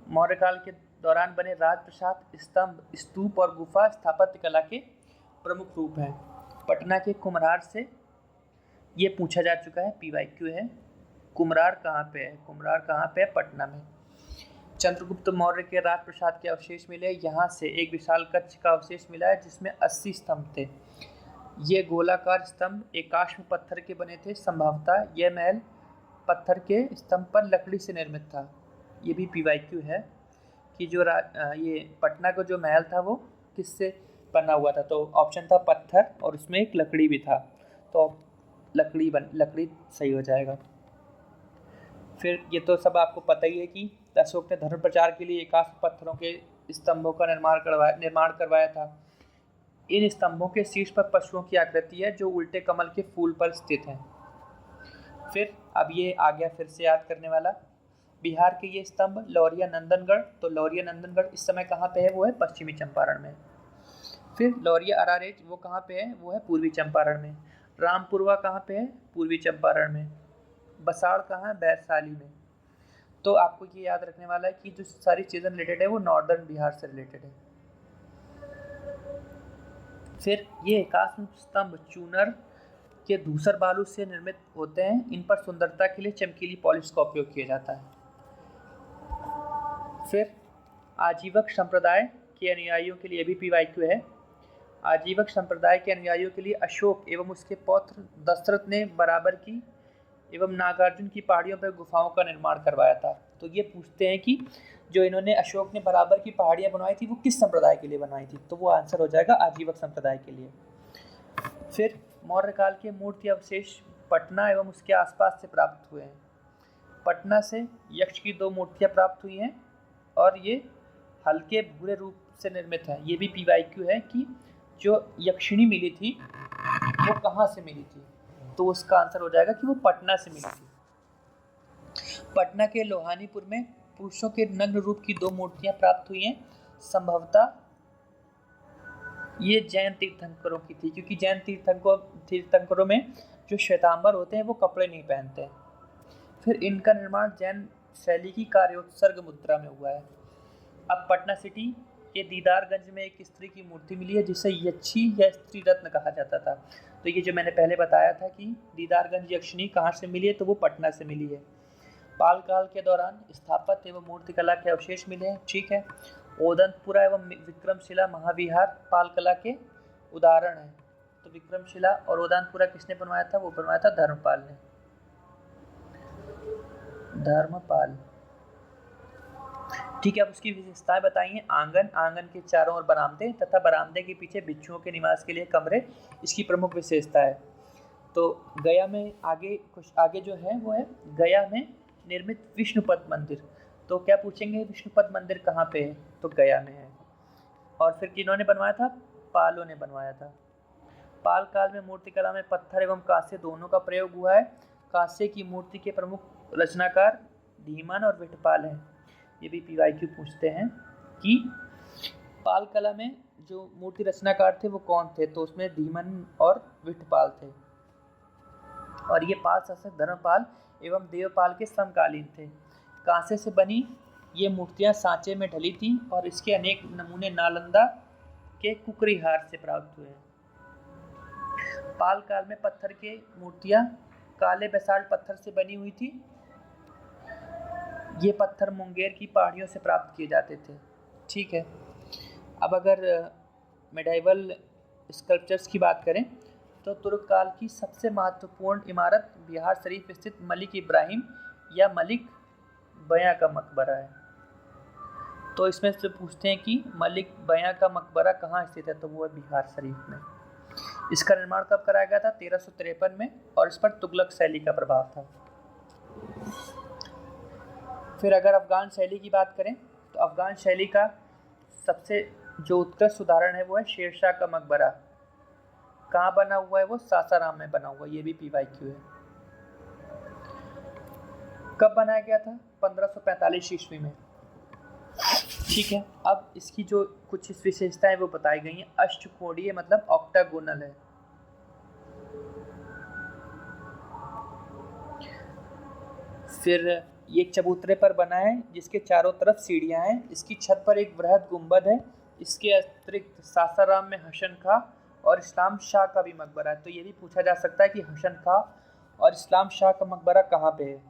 मौर्य काल के दौरान बने राजप्रसाद, स्तंभ, स्तूप और गुफा स्थापत्य कला के प्रमुख रूप हैं। पटना के कुम्हार से ये पूछा जा चुका है, PYQ है। कुम्हार कहाँ पे है? कुम्हार कहाँ पे है? पटना में। चंद्रगुप्त मौर्य के राजप्रसाद के अवशेष मिले, यहाँ से एक विशाल कक्ष का अवशेष मिला है जिसमें 80 स्तंभ थे। ये गोलाकार स्तंभ एकाश्म पत्थर के बने थे। संभवतः यह महल पत्थर के स्तंभ पर लकड़ी से निर्मित था। ये भी PYQ है कि जो ये पटना का जो महल था वो किससे बना हुआ था? तो ऑप्शन था पत्थर और उसमें एक लकड़ी भी था, तो लकड़ी सही हो जाएगा। फिर ये तो सब आपको पता ही है कि अशोक ने धर्म प्रचार के लिए एकाश्म पत्थरों के स्तंभों का निर्माण करवाया था। इन स्तंभों के शीर्ष पर पशुओं की आकृति है जो उल्टे कमल के फूल पर स्थित हैं। फिर अब ये आ गया फिर से याद करने वाला, बिहार के ये स्तंभ लौरिया नंदनगढ़, तो लौरिया नंदनगढ़ इस समय कहाँ पे है? वो है पश्चिमी चंपारण में। फिर लौरिया अरारेज वो कहाँ पे है? वो है पूर्वी चंपारण में। रामपुरवा कहाँ पे है? पूर्वी चंपारण में। बसाड़ कहाँ है? वैशाली में। तो आपको ये याद रखने वाला है कि जो सारी चीज़ें रिलेटेड है वो नॉर्दर्न बिहार से रिलेटेड है। फिर ये एकाश्म स्तंभ चूनर के धूसर बालू से निर्मित होते हैं। इन पर सुंदरता के लिए चमकीली पॉलिश का उपयोग किया जाता है। फिर आजीवक संप्रदाय के अनुयायियों के लिए भी PYQ है। आजीवक संप्रदाय के अनुयायियों के लिए अशोक एवं उसके पौत्र दशरथ ने बराबर की एवं नागार्जुन की पहाड़ियों पर गुफाओं का निर्माण करवाया था। तो ये पूछते हैं कि जो इन्होंने अशोक ने बराबर की पहाड़ियाँ बनवाई थी वो किस संप्रदाय के लिए बनवाई थी? तो वो आंसर हो जाएगा आजीवक संप्रदाय के लिए। फिर मौर्य काल के मूर्ति अवशेष पटना एवं उसके आसपास से प्राप्त हुए हैं। पटना से यक्ष की 2 मूर्तियां प्राप्त हुई हैं और ये हल्के भूरे रूप से निर्मित है। ये भी PYQ है कि जो यक्षिणी मिली थी वो कहाँ से मिली थी, तो उसका आंसर हो जाएगा कि वो पटना से मिली थी। पटना के लोहानीपुर में पुरुषों के नग्न रूप की 2 मूर्तियां प्राप्त हुई हैं। संभवतः ये जैन तीर्थंकरों की थी, क्योंकि जैन तीर्थंकरों में जो श्वेतांबर होते हैं वो कपड़े नहीं पहनते हैं। फिर इनका निर्माण जैन शैली की कार्योत्सर्ग मुद्रा में हुआ है। अब पटना सिटी के दीदारगंज में एक स्त्री की मूर्ति मिली है जिसे यक्षी या स्त्री रत्न कहा जाता था। तो ये जो मैंने पहले बताया था कि दीदारगंज यक्षिणी कहाँ से मिली है, तो वो पटना से मिली है। पाल काल के दौरान स्थापत्य एवं मूर्तिकला के अवशेष मिले हैं, ठीक है। ओदंतपुरा एवं विक्रमशिला महाविहार पाल कला के उदाहरण हैं। तो विक्रमशिला और ओदंतपुरा किसने बनवाया था, वो बनवाया था धर्मपाल ने। धर्मपाल, ठीक है। अब उसकी विशेषताएं बताइए। आंगन के चारों ओर बरामदे तथा बरामदे के पीछे बिच्छुओं के निवास के लिए कमरे इसकी प्रमुख विशेषता है। तो गया में कुछ आगे जो है वो है गया में निर्मित विष्णुपद मंदिर। तो क्या पूछेंगे विष्णुपद मंदिर कहाँ पे है, तो गया में है। और फिर किन्होंने बनवाया था, पालों ने बनवाया था। पाल काल में मूर्तिकला में पत्थर एवं कांस्य दोनों का प्रयोग हुआ है। कांस्य की मूर्ति के प्रमुख रचनाकार धीमन और विठपाल हैं। ये भी PYQ पूछते हैं कि पाल कला में जो मूर्ति रचनाकार थे वो कौन थे, तो उसमें धीमन और विठपाल थे। और ये पाल शासक धर्मपाल एवं देवपाल के समकालीन थे। कांसे से बनी ये मूर्तियां सांचे में ढली थी और इसके अनेक नमूने नालंदा के कुकरीहार से प्राप्त हुए। पाल काल में पत्थर के मूर्तियां काले बेसाल्ट पत्थर से बनी हुई थी। ये पत्थर मुंगेर की पहाड़ियों से प्राप्त किए जाते थे, ठीक है। अब अगर मेडाइवल स्कल्पचर्स की बात करें तो तुर्क काल की सबसे महत्वपूर्ण इमारत बिहार शरीफ स्थित मलिक इब्राहिम या मलिक बयां का मकबरा है। तो इसमें से पूछते हैं कि मलिक बयां का मकबरा कहाँ स्थित है, तो वो है बिहार शरीफ में। इसका निर्माण कब कराया गया था, 1353 में, और इस पर तुगलक शैली का प्रभाव था। फिर अगर अफगान शैली की बात करें तो अफगान शैली का सबसे जो उत्कृष्ट उदाहरण है वो है शेरशाह का मकबरा। कहाँ बना हुआ है वो, सासाराम में बना हुआ। ये भी PYQ है। कब बनाया गया था, 1545 ईस्वी में, ठीक है। अब इसकी जो कुछ विशेषताएं वो बताई गई हैं। अष्टकोणीय मतलब ऑक्टागोनल है। फिर ये एक चबूतरे पर बना है जिसके चारों तरफ सीढ़ियां हैं। इसकी छत पर एक बृहद गुंबद है। इसके अतिरिक्त सासाराम में हसन खां और इस्लाम शाह का भी मकबरा है। तो ये भी पूछा जा सकता है कि हसन खां और इस्लाम शाह का मकबरा कहाँ पे है।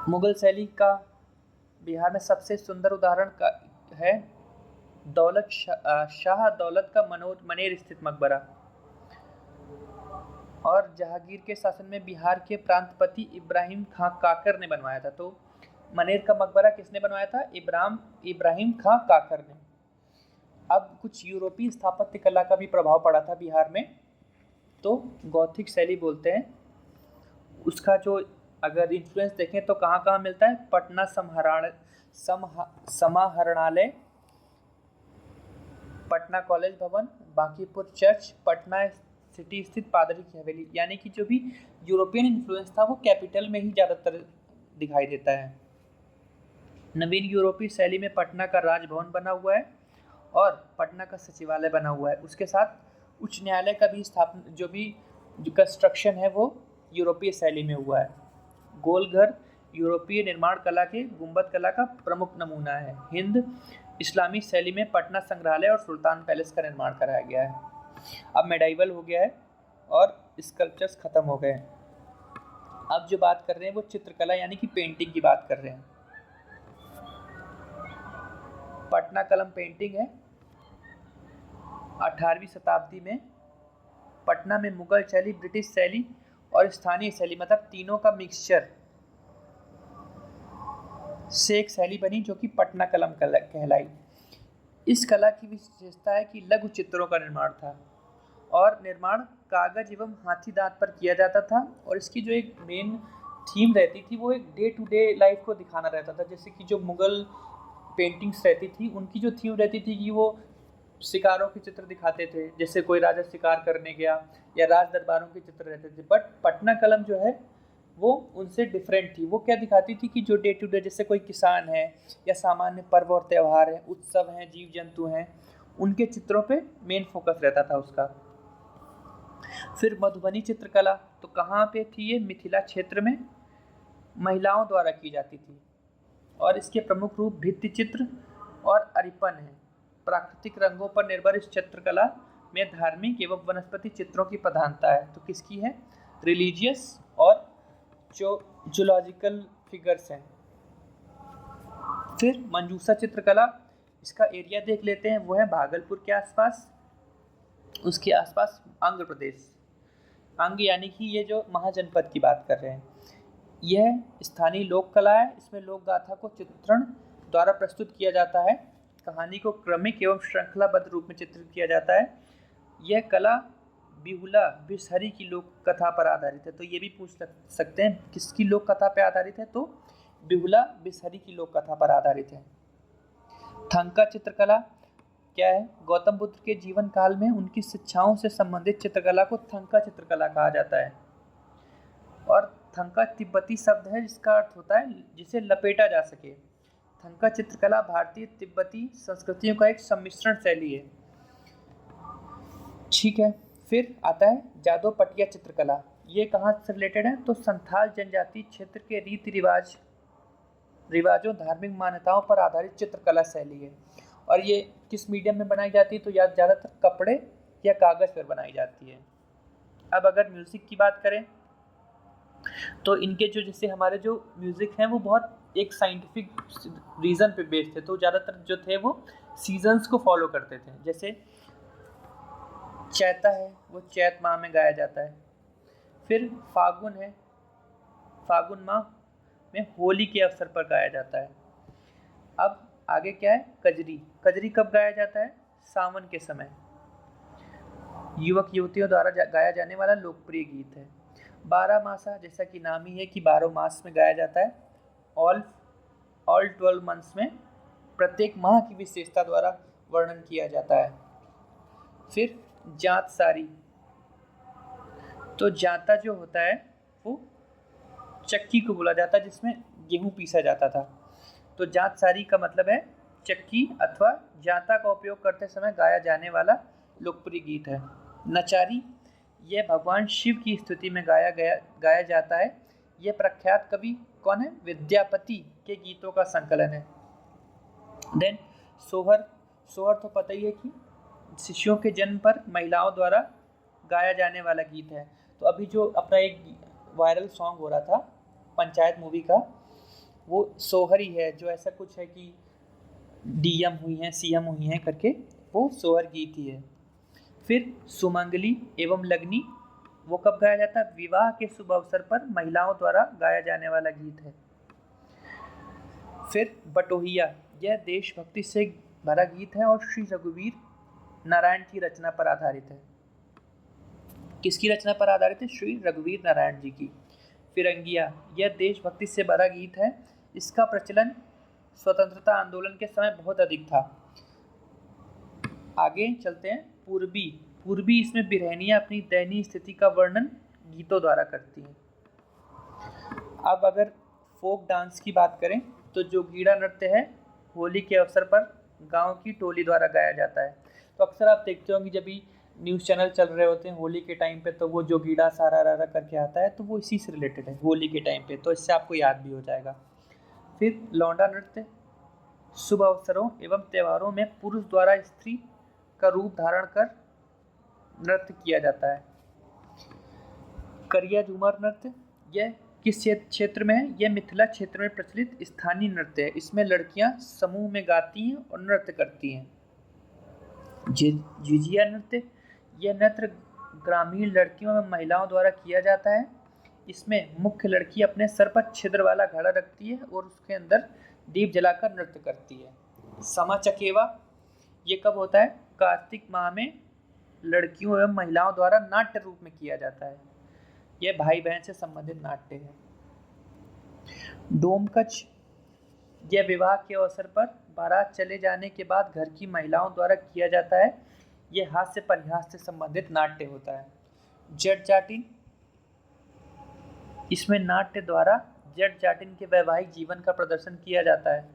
मुगल शैली का बिहार में सबसे सुंदर उदाहरण है दौलत शाह दौलत का मनेर स्थित मकबरा। और जहांगीर के शासन में बिहार के प्रांतपति इब्राहिम खां काकर ने बनवाया था। तो मनेर का मकबरा किसने बनवाया था, इब्राहिम खां काकर ने। अब कुछ यूरोपीय स्थापत्य कला का भी प्रभाव पड़ा था बिहार में, तो गौथिक शैली बोलते हैं। उसका जो अगर इन्फ्लुएंस देखें तो कहाँ कहाँ मिलता है, पटना समाहरणालय, पटना कॉलेज भवन, बांकीपुर चर्च, पटना सिटी स्थित पादरी की हवेली। यानी कि जो भी यूरोपियन इन्फ्लुएंस था वो कैपिटल में ही ज़्यादातर दिखाई देता है। नवीन यूरोपीय शैली में पटना का राजभवन बना हुआ है और पटना का सचिवालय बना हुआ है। उसके साथ उच्च न्यायालय का भी स्थापना जो कंस्ट्रक्शन है वो यूरोपीय शैली में हुआ है। गोलघर यूरोपीय निर्माण कला के गुंबद कला का प्रमुख नमूना है। हिंद इस्लामी शैली में पटना संग्रहालय और सुल्तान पैलेस का निर्माण कराया गया है। अब मेडाइवल हो गया है और स्कल्पचर्स खत्म हो गए हैं। अब जो बात कर रहे हैं वो चित्रकला यानी कि पेंटिंग की बात कर रहे हैं। पटना कलम पेंटिंग है। 18वीं शताब्दी में पटना में मुगल शैली, ब्रिटिश शैली और स्थानीय शैली मतलब तीनों का मिक्सचर से एक शैली बनी जो कि पटना कलम कहलाई। इस कला की विशेषता है कि लघु चित्रों का निर्माण था और निर्माण कागज एवं हाथी दांत पर किया जाता था। और इसकी जो एक मेन थीम रहती थी वो एक डे टू डे लाइफ को दिखाना रहता था। जैसे कि जो मुगल पेंटिंग्स रहती थी उनकी जो थीम रहती थी कि वो शिकारों के चित्र दिखाते थे, जैसे कोई राजा शिकार करने गया, या राज दरबारों के चित्र रहते थे। बट पटना कलम जो है वो उनसे डिफरेंट थी। वो क्या दिखाती थी कि जो डे टू डे, जैसे कोई किसान है या सामान्य पर्व और त्यौहार है, उत्सव हैं, जीव जंतु हैं, उनके चित्रों पे मेन फोकस रहता था उसका। फिर मधुबनी चित्रकला, तो कहाँ पे थी ये? मिथिला क्षेत्र में महिलाओं द्वारा की जाती थी। और इसके प्रमुख रूप भित्ति चित्र और अरिपन है। प्राकृतिक रंगों पर निर्भर इस चित्रकला में धार्मिक एवं वनस्पति चित्रों की प्रधानता है। तो किसकी है? रिलीजियस और जो जूलॉजिकल फिगर्स हैं। फिर मंजूसा चित्रकला, इसका एरिया देख लेते हैं। वो है भागलपुर के आसपास, उसके आसपास आंध्र प्रदेश। अंग यानी कि ये जो महाजनपद की बात कर रहे हैं। यह स्थानीय लोक कला है। इसमें लोक गाथा को चित्रण द्वारा प्रस्तुत किया जाता है। कहानी को क्रमिक एवं श्रृंखलाबद्ध रूप में चित्रित किया जाता है। यह कला बिहुला बिसहरी की लोक कथा पर आधारित है। तो ये भी पूछ सकते हैं किसकी लोक कथा पर आधारित है? तो बिहुला बिसहरी की लोक कथा पर आधारित है। थंका चित्रकला क्या है? गौतम बुद्ध के जीवन काल में उनकी शिक्षाओं से संबंधित चित्रकला को थंका चित्रकला कहा जाता है। और थंका तिब्बती शब्द है जिसका अर्थ होता है जिसे लपेटा जा सके। थंका चित्रकला भारतीय तिब्बती संस्कृतियों का एक सम्मिश्रण शैली है। ठीक है, फिर आता है जादव पटिया चित्रकला। ये कहाँ से रिलेटेड है? तो संथाल जनजाति क्षेत्र के रीति रिवाजों, धार्मिक मान्यताओं पर आधारित चित्रकला शैली है। और ये किस मीडियम में बनाई जाती है? तो या ज़्यादातर कपड़े या कागज़ पर बनाई जाती है। अब अगर म्यूज़िक की बात करें तो इनके जो, जैसे हमारे जो म्यूज़िक हैं वो बहुत एक साइंटिफिक रीज़न पे बेस्ड थे। तो ज़्यादातर जो थे वो सीजन्स को फॉलो करते थे। जैसे चैता है वो चैत माह में गाया जाता है। फिर फागुन है, फागुन माह में होली के अवसर पर गाया जाता है। अब आगे क्या है? कजरी। कजरी कब गाया जाता है? सावन के समय। युवक युवतियों द्वारा गाया जाने वाला लोकप्रिय गीत है। 12 मासा, जैसा कि नाम ही है कि 12 मास में गाया जाता है। ऑल 12 मंथ्स में प्रत्येक माह की विशेषता द्वारा वर्णन किया जाता है। फिर जात सारी, तो जाता जो होता है वो चक्की को बोला जाता है जिसमें गेहूं पीसा जाता था। तो जात सारी का मतलब है चक्की अथवा जाता का उपयोग करते समय गाया जाने वाला लोकप्रिय गीत है। नचारी, यह भगवान शिव की स्तुति में गाया जाता है। यह प्रख्यात कवि कौन है? विद्यापति के गीतों का संकलन है। देन सोहर। सोहर तो पता ही है कि शिशुओं के जन्म पर महिलाओं द्वारा गाया जाने वाला गीत है। तो अभी जो अपना एक वायरल सॉन्ग हो रहा था पंचायत मूवी का, वो सोहर ही है, जो ऐसा कुछ है कि डीएम हुई हैं, सीएम हुई हैं करके, वो सोहर गीत ही है। फिर सुमंगली एवं लगनी, वो कब गाया जाता है? विवाह के शुभ अवसर पर महिलाओं द्वारा गाया जाने वाला गीत है। फिर बटोहिया, यह देशभक्ति से भरा गीत है और श्री रघुवीर नारायण की रचना पर आधारित है। किसकी रचना पर आधारित है? श्री रघुवीर नारायण जी की। फिरंगिया, यह देशभक्ति से भरा गीत है। इसका प्रचलन स्वतंत्रता आंदोलन के समय बहुत अधिक था। आगे चलते हैं। पूर्वी। पूर्वी, इसमें बिरहनियाँ अपनी दयनीय स्थिति का वर्णन गीतों द्वारा करती हैं। अब अगर फोक डांस की बात करें तो जो गीड़ा नृत्य है होली के अवसर पर गांव की टोली द्वारा गाया जाता है। तो अक्सर आप देखते होंगे जब भी न्यूज़ चैनल चल रहे होते हैं होली के टाइम पे, तो वो जो गीड़ा सारा रारा करके आता है तो वो इसी से रिलेटेड है होली के टाइम पे, तो इससे आपको याद भी हो जाएगा। फिर लौंडा नृत्य, शुभ अवसरों एवं त्योहारों में पुरुष द्वारा स्त्री का रूप धारण कर नृत्य किया जाता है। करिया झूमर नृत्य, यह किस क्षेत्र में है? यह मिथिला क्षेत्र में प्रचलित स्थानीय नृत्य है। इसमें लड़कियां समूह में गाती हैं और नृत्य करती हैं। झिझिया नृत्य, यह नृत्य ग्रामीण लड़कियों में महिलाओं द्वारा किया जाता है। इसमें मुख्य लड़की अपने सर पर छिद्र वाला घड़ा रखती है और उसके अंदर दीप जलाकर नृत्य करती है। समा चकेवा, ये कब होता है? कार्तिक माह में लड़कियों एवं महिलाओं द्वारा नाट्य रूप में किया जाता है। यह भाई बहन से संबंधित नाट्य है। डोमकच, यह विवाह के अवसर पर बारात चले जाने के बाद घर की महिलाओं द्वारा किया जाता है। यह हास्य परिहास से संबंधित नाट्य होता है। जट जाटिन, इसमें नाट्य द्वारा जट जाटिन के वैवाहिक जीवन का प्रदर्शन किया जाता है।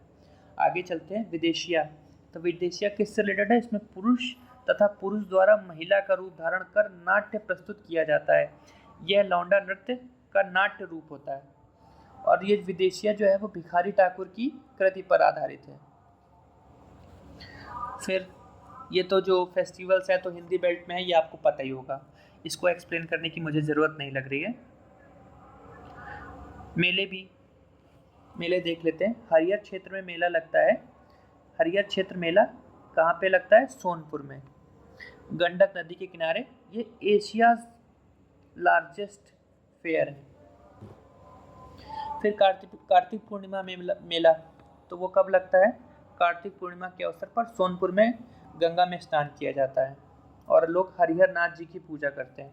आगे चलते हैं। विदेशिया, तो विदेशिया किससे रिलेटेड है? इसमें पुरुष तथा पुरुष द्वारा महिला का रूप धारण कर नाट्य प्रस्तुत किया जाता है। यह लौंडा नृत्य का नाट्य रूप होता है। और ये विदेशिया जो है वो भिखारी ठाकुर की कृति पर आधारित है। फिर ये तो जो फेस्टिवल्स हैं तो हिंदी बेल्ट में है, ये आपको पता ही होगा, इसको एक्सप्लेन करने की मुझे ज़रूरत नहीं लग रही है। मेले देख लेते हैं। हरियर क्षेत्र में मेला लगता है। हरियर क्षेत्र मेला कहाँ पे लगता है? सोनपुर में, गंडक नदी के किनारे। ये एशिया लार्जेस्ट फेयर है। फिर कार्तिक पूर्णिमा मेला, तो वो कब लगता है? कार्तिक पूर्णिमा के अवसर पर सोनपुर में गंगा में स्नान किया जाता है और लोग हरिहर नाथ जी की पूजा करते हैं।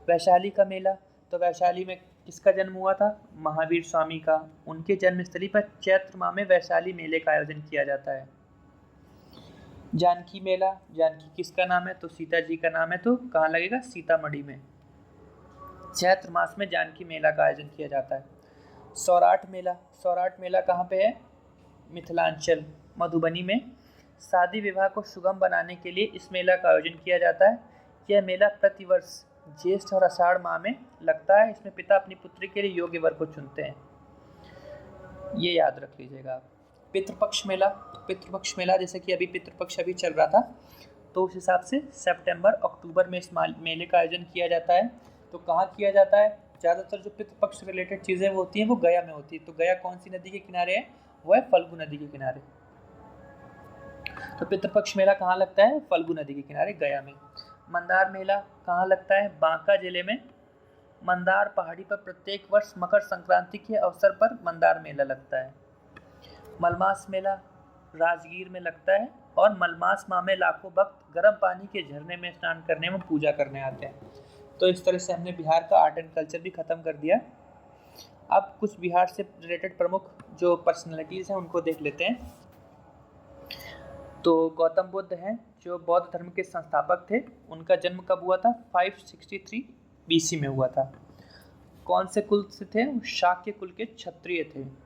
वैशाली का मेला, तो वैशाली में किसका जन्म हुआ था? महावीर स्वामी का। उनके जन्मस्थली पर चैत्र माह में वैशाली मेले का आयोजन किया जाता है। जानकी मेला, जानकी किसका नाम है? तो सीता जी का नाम है। तो कहाँ लगेगा? सीतामढ़ी में। चैत्र मास में जानकी मेला का आयोजन किया जाता है। सौराठ मेला कहाँ पे है? मिथिलांचल, मधुबनी में। शादी विवाह को सुगम बनाने के लिए इस मेला का आयोजन किया जाता है। यह मेला प्रतिवर्ष ज्येष्ठ और आषाढ़ माह में लगता है। इसमें पिता अपनी पुत्री के लिए योग्य वर को चुनते हैं, ये याद रख लीजिएगा आप। पितृपक्ष मेला, जैसे कि अभी पितृपक्ष अभी चल रहा था, तो उस हिसाब से सितंबर अक्टूबर में इस मेले का आयोजन किया जाता है। तो कहाँ किया जाता है? ज़्यादातर जो पितृपक्ष रिलेटेड चीज़ें वो होती हैं वो गया में होती है। तो गया कौन सी नदी के किनारे है? वो है फल्गु नदी के किनारे। तो पितृपक्ष मेला कहाँ लगता है? फल्गु नदी के किनारे, गया में। मंदार मेला कहाँ लगता है? बांका जिले में। मंदार पहाड़ी पर प्रत्येक वर्ष मकर संक्रांति के अवसर पर मंदार मेला लगता है। मलमास मेला राजगीर में लगता है और मलमास माह में लाखों भक्त गर्म पानी के झरने में स्नान करने में पूजा करने आते हैं। तो इस तरह से हमने बिहार का आर्ट एंड कल्चर भी ख़त्म कर दिया। अब कुछ बिहार से रिलेटेड प्रमुख जो पर्सनैलिटीज़ हैं उनको देख लेते हैं। तो गौतम बुद्ध हैं जो बौद्ध धर्म के संस्थापक थे। उनका जन्म कब हुआ था? 563 BC में हुआ था। कौन से कुल से थे? शाक्य कुल के क्षत्रिय थे।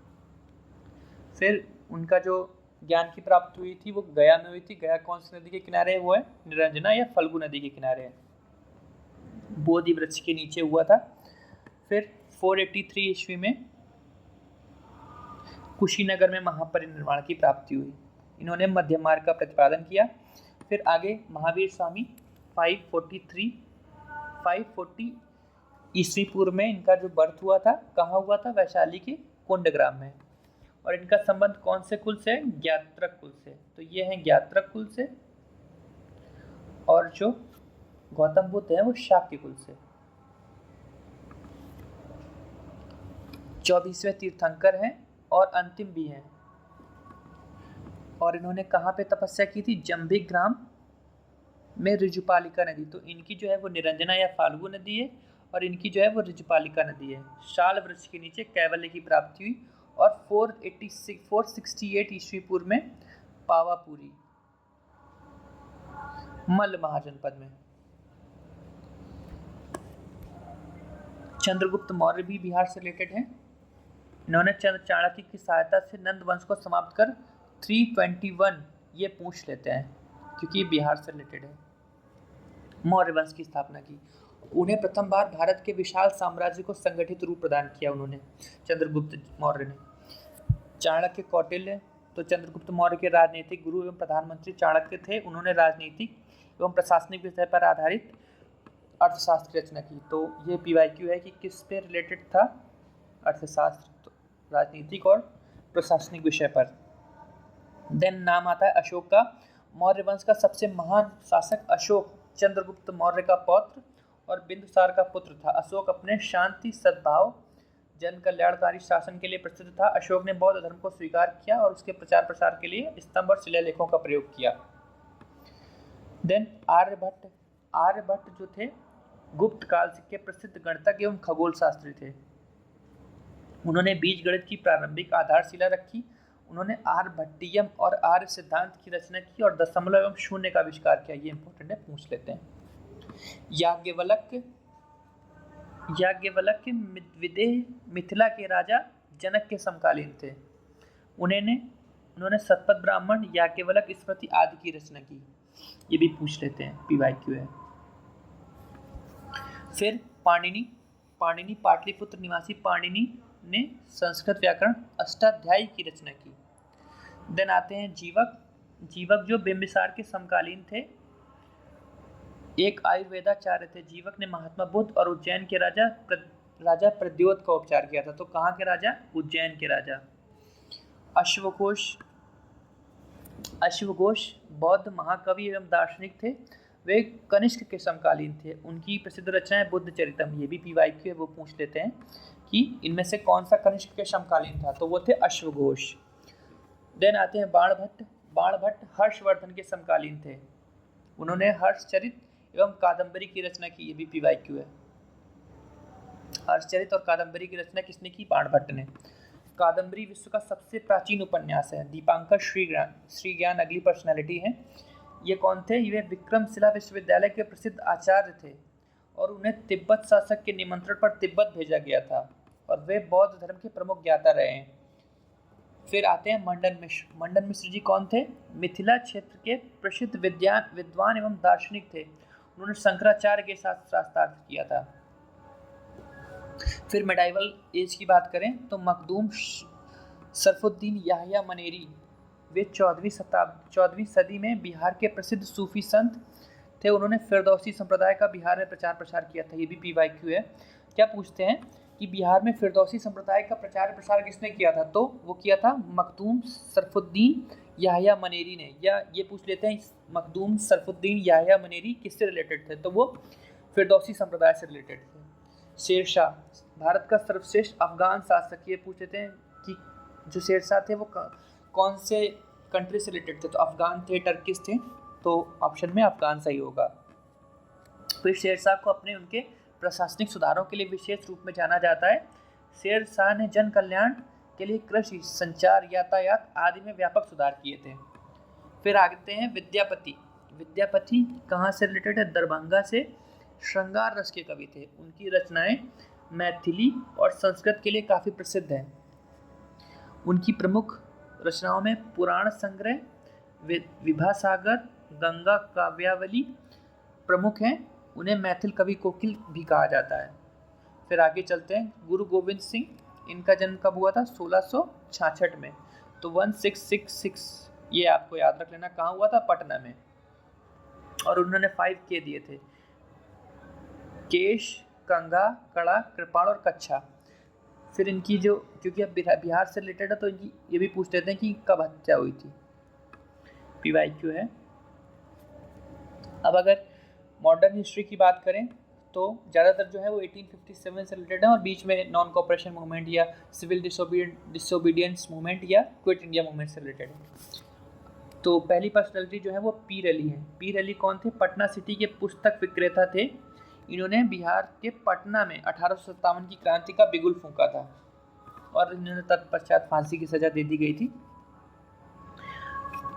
फिर उनका जो ज्ञान की प्राप्ति हुई थी वो गया में हुई थी। गया कौन सी नदी के किनारे है? वो है निरंजना या फल्गु नदी के किनारे है। बोधि वृक्ष के नीचे हुआ था। फिर 483 ईस्वी में कुशीनगर में महापरिनिर्वाण की प्राप्ति हुई। इन्होंने मध्यम मार्ग का प्रतिपादन किया। फिर आगे महावीर स्वामी 540 ईस्वी पूर्व में इनका जो बर्थ हुआ था, कहाँ हुआ था? वैशाली के कुंडग्राम में। और इनका संबंध कौन से कुल से? ज्ञात्रक कुल से। तो ये हैं ज्ञात्रक कुल से। और जो गौतम बुद्ध है वो शाक्य कुल से। 24वें तीर्थंकर हैं और अंतिम भी हैं। और इन्होंने कहाँ पे तपस्या की थी? जंभिग्राम में ऋजुपालिका नदी। तो इनकी जो है वो निरंजना या फाल्गु नदी है और इनकी जो है वो ऋजुपालिका नदी है। शाल वृक्ष के नीचे कैवल्य की प्राप्ति हुई। और 468 ईस्वी पूर्व में पावापुरी, मल्ल महाजनपद में। चंद्रगुप्त मौर्य भी बिहार से रिलेटेड हैं। इन्होंने चाणक्य की सहायता से नंद वंश को समाप्त कर 321 ये पूछ लेते हैं क्योंकि ये बिहार से रिलेटेड है। मौर्य वंश की स्थापना की। उन्हें प्रथम बार भारत के विशाल साम्राज्य को संगठित रूप प्रदान किया उन्होंने, चंद्रगुप्त मौर्य ने। चाणक्य कौटिल्य, तो चंद्रगुप्त मौर्य के राजनीतिक गुरु एवं प्रधानमंत्री चाणक्य थे। उन्होंने राजनीतिक एवं प्रशासनिक विषय पर आधारित अर्थशास्त्र की रचना की। तो ये PYQ है कि किस पे रिलेटेड था? अर्थशास्त्र, तो राजनीतिक और प्रशासनिक विषय पर। देन नाम आता है अशोक का। मौर्य वंश का सबसे महान शासक अशोक चंद्रगुप्त मौर्य का पौत्र और बिंदुसार का पुत्र था। अशोक अपने शांति, सद्भाव, जन कल्याणकारी शासन के लिए प्रसिद्ध था। अशोक ने बौद्ध धर्म को स्वीकार किया और उसके प्रचार प्रसार के लिए स्तंभ और शिलालेखों का प्रयोग किया। देन आर्यभट्ट। आर्यभट्ट जो थे गुप्त काल के प्रसिद्ध गणितज्ञ एवं खगोल शास्त्री थे। उन्होंने बीजगणित की प्रारंभिक आधारशिला रखी। उन्होंने आर्यभट्टियम और आर्य सिद्धांत की रचना की और दशमलव एवं शून्य का आविष्कार किया। ये इंपॉर्टेंट है, पूछ लेते हैं। याज्ञवल्क्य विदेह मिथिला के राजा जनक के समकालीन थे। उन्होंने शतपथ ब्राह्मण, याज्ञवल्क्य स्मृति आदि की रचना की। ये भी पूछ लेते हैं, PYQ है। फिर पाणिनि पाटलिपुत्र निवासी पाणिनि ने संस्कृत व्याकरण अष्टाध्यायी की रचना की। देन आते हैं जीवक जो बिंबिसार के समकालीन थे, एक आयुर्वेदाचार्य थे। जीवक ने महात्मा बुद्ध और उज्जैन के राजा प्रद्योत का उपचार किया था। तो कहाँ के राजा? उज्जैन के राजा। अश्वघोष बौद्ध महाकवि एवं दार्शनिक थे। वे कनिष्क के समकालीन थे। उनकी प्रसिद्ध रचना है बुद्ध चरितम। ये भी PYQ है, वो पूछ लेते हैं कि इनमें से कौन सा कनिष्क के समकालीन था। तो वो थे अश्वघोष। देन आते हैं बाणभट्ट हर्षवर्धन के समकालीन थे। उन्होंने हर्षचरित एवं कादम्बरी की रचना की। ये भी PYQ है। हर्षचरित और कादम्बरी की रचना किसने की? बाणभट्ट ने। कादम्बरी विश्व का सबसे प्राचीन उपन्यास है। दीपांकर श्रीज्ञान अगली पर्सनैलिटी है। ये कौन थे? ये विक्रमशिला विश्वविद्यालय के प्रसिद्ध आचार्य थे और उन्हें तिब्बत शासक के निमंत्रण पर तिब्बत भेजा गया था और वे बौद्ध धर्म के प्रमुख ज्ञाता रहे हैं। फिर आते हैं मंडन मिश्र जी कौन थे? मिथिला क्षेत्र के प्रसिद्ध विद्वान एवं दार्शनिक थे। उन्होंने शंकराचार्य के साथ शास्त्रार्थ किया था। फिर मेडाइवल एज की बात करें तो मखदूम सरफुद्दीन याह्या मनेरी, वे 14वीं सदी में बिहार के प्रसिद्ध सूफी संत थे। उन्होंने फिरदौसी संप्रदाय का बिहार में प्रचार प्रसार किया था। ये भी PYQ है। क्या पूछते हैं कि बिहार में फिरदौसी संप्रदाय का प्रचार प्रसार किसने किया था? तो वो किया था मखदूम सरफुद्दीन याह्या मनेरी ने। या ये पूछ लेते हैं मखदूम सरफुद्दीन याह्या मनेरी किससे रिलेटेड थे? तो वो फिरदौसी संप्रदाय से रिलेटेड थे। शेरशाह भारत का सर्वश्रेष्ठ अफगान शासक। ये पूछ लेते हैं कि जो शेरशाह थे वो कौन से कंट्री से रिलेटेड थे? तो अफगान थे, टर्किश थे। तो ऑप्शन में अफगान सही होगा। फिर शेरशाह को उनके प्रशासनिक सुधारों के लिए विशेष रूप में जाना जाता है। शेरशाह ने जन कल्याण के लिए कृषि, संचार, यातायात आदि में व्यापक सुधार किए थे। फिर आगे हैं विद्यापति कहाँ से रिलेटेड है? दरभंगा से। श्रृंगार रस के कवि थे। उनकी रचनाएं मैथिली और संस्कृत के लिए काफ़ी प्रसिद्ध हैं। उनकी प्रमुख रचनाओं में पुराण संग्रह, विभासागर, गंगा काव्यावली प्रमुख हैं। उन्हें मैथिल कवि कोकिल भी कहा जाता है। फिर आगे चलते हैं। गुरु गोविंद सिंह, इनका जन्म कब हुआ था? 1666 में। तो 1666 ये आपको याद रख लेना। कहाँ हुआ था? पटना में। और उन्होंने 5K दिए थे: केश, कंघा, कड़ा, कृपाण और कच्छा। फिर इनकी क्योंकि अब बिहार से रिलेटेड है तो इनकी ये भी पूछ लेते हैं कि कब हत्या हुई थी। PYQ है। अब अगर मॉडर्न हिस्ट्री की बात करें तो ज़्यादातर जो है वो 1857 से रिलेटेड है और बीच में नॉन कोऑपरेशन मूवमेंट या सिविल डिसोबीडियंस मूवमेंट या क्विट इंडिया मूवमेंट से रिलेटेड है। तो पहली पर्सनैलिटी जो है वो पी रैली है। पी रैली कौन थे? पटना सिटी के पुस्तक विक्रेता थे। इन्होंने बिहार के पटना में 1857 की क्रांति का बिगुल फूंका था और इन्होंने तत्पश्चात फांसी की सजा दे दी गई थी।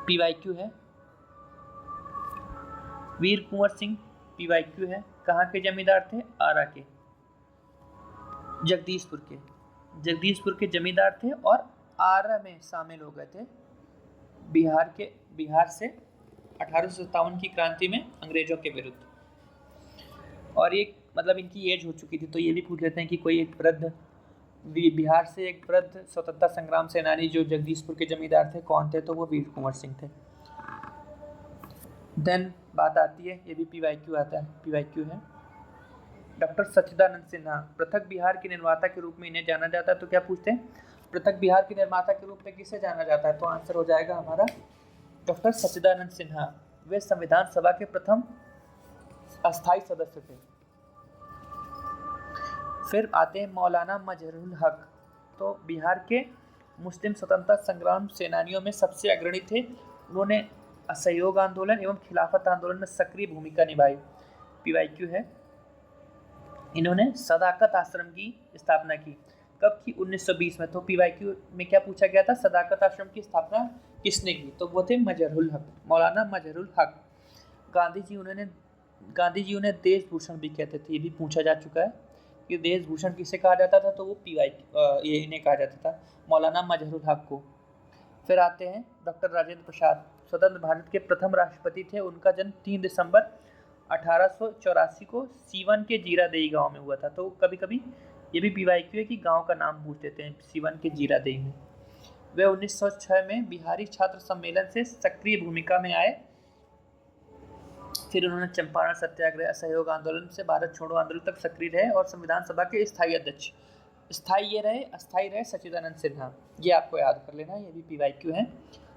PYQ है। वीर कुंवर सिंह PYQ है। कहाँ के जमींदार थे? आरा के, जगदीशपुर के जमींदार थे और आरा में शामिल हो गए थे बिहार से 1857 की क्रांति में अंग्रेजों के विरुद्ध। और एक इनकी एज हो चुकी थी। तो ये भी पूछ लेते हैं कि कोई एक वृद्ध बिहार से एक वृद्ध स्वतंत्रता संग्राम सेनानी जो जगदीशपुर के जमींदार थे कौन थे? तो वो वीर कुंवर सिंह थे। देन बात आती है, ये भी PYQ आता है, PYQ है। डॉक्टर सच्चिदानंद सिन्हा, पृथक बिहार के निर्माता के रूप में इन्हें जाना जाता है। तो क्या पूछते हैं? पृथक बिहार के निर्माता के रूप में किसे जाना जाता है? तो आंसर हो जाएगा हमारा डॉक्टर सच्चिदानंद सिन्हा। वे संविधान सभा के प्रथम अस्थायी सदस्य थे। फिर आते हैं मौलाना मजहरुल हक। तो बिहार के मुस्लिम स्वतंत्रता संग्राम सेनानियों में सबसे अग्रणी थे। उन्होंने असहयोग आंदोलन एवं खिलाफत आंदोलन में सक्रिय भूमिका निभाई। PYQ है, इन्होंने सदाकत आश्रम की स्थापना की। कब की? 1920 में। तो PYQ में क्या पूछा गया था? सदाकत आश्रम की स्थापना किसने की? तो वो थे मजहरुल हक, मौलाना मजहरुल हक। गांधी जी उन्हें देश भूषण भी कहते थे, ये भी पूछा जा चुका है कि देश भूषण किसे कहा जाता था? तो वो ये इन्हें कहा जाता था, मौलाना मजहरुल हक को। फिर आते हैं डॉक्टर राजेंद्र प्रसाद, स्वतंत्र भारत के प्रथम राष्ट्रपति थे। उनका जन्म 3 दिसंबर 1884 को सीवन के जीरादेई गांव में हुआ था। तो कभी कभी ये भी PYQ है कि गांव का नाम पूछ लेते हैं, सीवन के जीरादेई में। वे 1906 में बिहारी छात्र सम्मेलन से सक्रिय भूमिका में आए। फिर उन्होंने चंपारण सत्याग्रह, असहयोग आंदोलन से भारत छोड़ो आंदोलन तक सक्रिय रहे और संविधान सभा के स्थायी अध्यक्ष। अस्थायी रहे सच्चिदानंद सिन्हा, ये आपको याद कर लेना, ये भी PYQ है।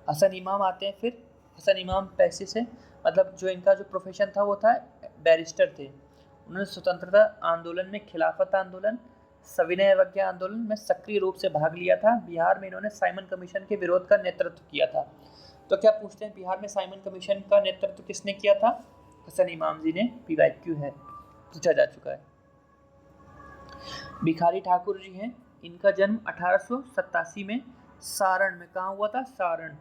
हसन इमाम आते हैं। फिर हसन इमाम पैसे से, मतलब जो इनका जो प्रोफेशन था वो था बैरिस्टर थे। उन्होंने स्वतंत्रता आंदोलन में, खिलाफत आंदोलन, सविनय अवज्ञा आंदोलन में सक्रिय रूप से भाग लिया था। बिहार में इन्होंने साइमन कमीशन के विरोध का नेतृत्व किया था। तो क्या पूछते हैं, बिहार में साइमन कमीशन का नेतृत्व किसने किया था? हसन इमाम जी ने। PYQ है, पूछा जा चुका है। भिखारी ठाकुर जी हैं, इनका जन्म 1887 में सारण में, कहाँ हुआ था? सारण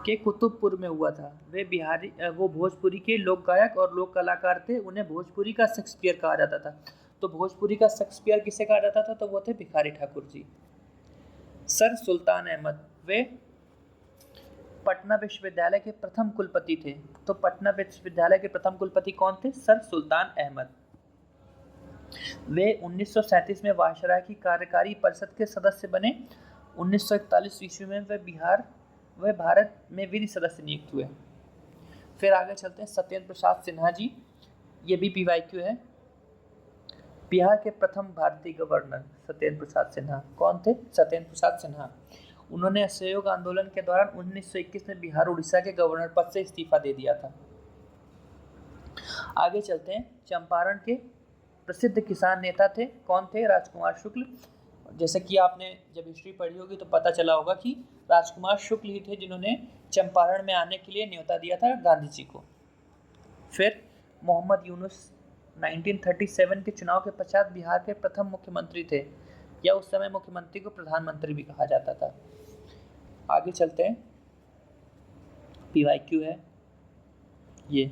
के कुतुबपुर में हुआ था। वो भोजपुरी के लोक गायक और लोक कलाकार थे। उन्हें भोजपुरी का शेक्सपियर कहा जाता था। तो भोजपुरी का शेक्सपियर किसे कहा जाता था? तो वो थे भिखारी ठाकुर जी। सर सुल्तान अहमद, वे पटना विश्वविद्यालय के प्रथम कुलपति थे। तो पटना विश्वविद्यालय के प्रथम कुलपति कौन थे? सर सुल्तान अहमद। वे 1937 में वायसराय की कार्यकारी परिषद के सदस्य बने। 1941 ईस्वी में वे भारत में विधि सदस्य नियुक्त हुए। फिर आगे चलते हैं, सत्येंद्र प्रसाद सिन्हा जी, ये भी PYQ है। बिहार के प्रथम भारतीय गवर्नर सत्येंद्र प्रसाद सिन्हा। कौन थे? सत्येंद्र प्रसाद सिन्हा। उन्होंने असहयोग आंदोलन के दौरान 1921 में बिहार उड़ीसा के गवर्नर पद से इस्तीफा दे दिया था। आगे चलते हैं, चंपारण के प्रसिद्ध किसान नेता थे। कौन थे? राजकुमार शुक्ल। जैसे कि आपने जब हिस्ट्री पढ़ी होगी तो पता चला होगा कि राजकुमार शुक्ल ही थे जिन्होंने चंपारण में आने के लिए न्योता दिया था गांधी जी को। फिर मोहम्मद यूनुस 1937 के चुनाव के पश्चात बिहार के प्रथम मुख्यमंत्री थे, या उस समय मुख्यमंत्री को प्रधानमंत्री भी कहा जाता था। आगे चलते हैं, PYQ है ये।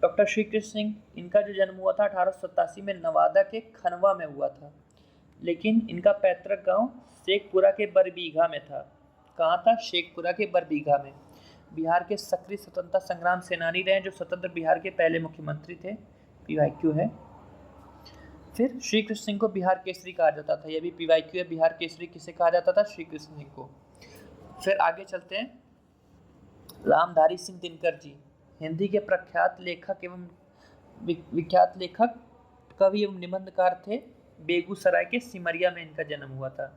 डॉक्टर श्री कृष्ण सिंह, इनका जो जन्म हुआ था 1887 में नवादा के खनवा में हुआ था, लेकिन इनका पैतृक गांव शेखपुरा के बरबीघा में था। कहाँ था? शेखपुरा के बरबीघा में। बिहार के सक्रिय स्वतंत्रता संग्राम सेनानी रहे, जो स्वतंत्र बिहार के पहले मुख्यमंत्री थे। PYQ है। फिर श्री कृष्ण सिंह को बिहार केसरी कहा जाता था, यह भी PYQ है। बिहार केसरी किसे कहा जाता था? श्री कृष्ण सिंह को। फिर आगे चलते हैं, रामधारी सिंह दिनकर जी, हिंदी के प्रख्यात लेखक एवं विख्यात लेखक, कवि एवं निबंधकार थे। बेगूसराय के सिमरिया में इनका जन्म हुआ था।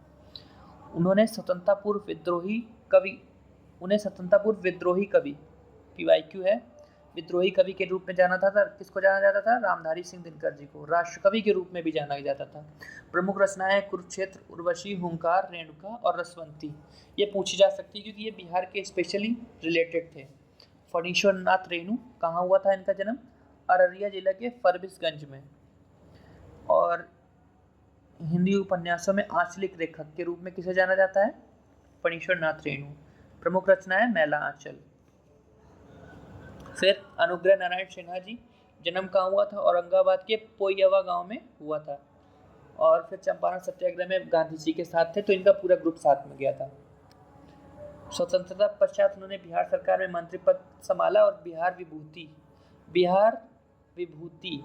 उन्हें स्वतंत्रता पूर्व विद्रोही कवि PYQ है, विद्रोही कवि के रूप में जाना था। किसको जाना जाता था? रामधारी सिंह दिनकर जी को। राष्ट्रकवि के रूप में भी जाना जाता था। प्रमुख रचनाएं कुरुक्षेत्र, उर्वशी, हुंकार, रेणुका और रसवंती। ये पूछी जा सकती है क्योंकि ये बिहार के स्पेशली रिलेटेड थे। फणीश्वर नाथ रेणु, कहाँ हुआ था इनका जन्म? अररिया जिला के फरबिसगंज में। और हिंदी उपन्यासों में आंचलिक लेखक के रूप में किसे जाना जाता है? फणीश्वर नाथ रेणु। प्रमुख रचना है मैला आंचल। फिर अनुग्रह नारायण सिन्हा जी, जन्म कहाँ हुआ था? औरंगाबाद के पोयवा गांव में हुआ था। और फिर चंपारण सत्याग्रह में गांधी जी के साथ थे, तो इनका पूरा ग्रुप साथ में गया था। स्वतंत्रता पश्चात उन्होंने बिहार सरकार में मंत्री पद संभाला और बिहार विभूति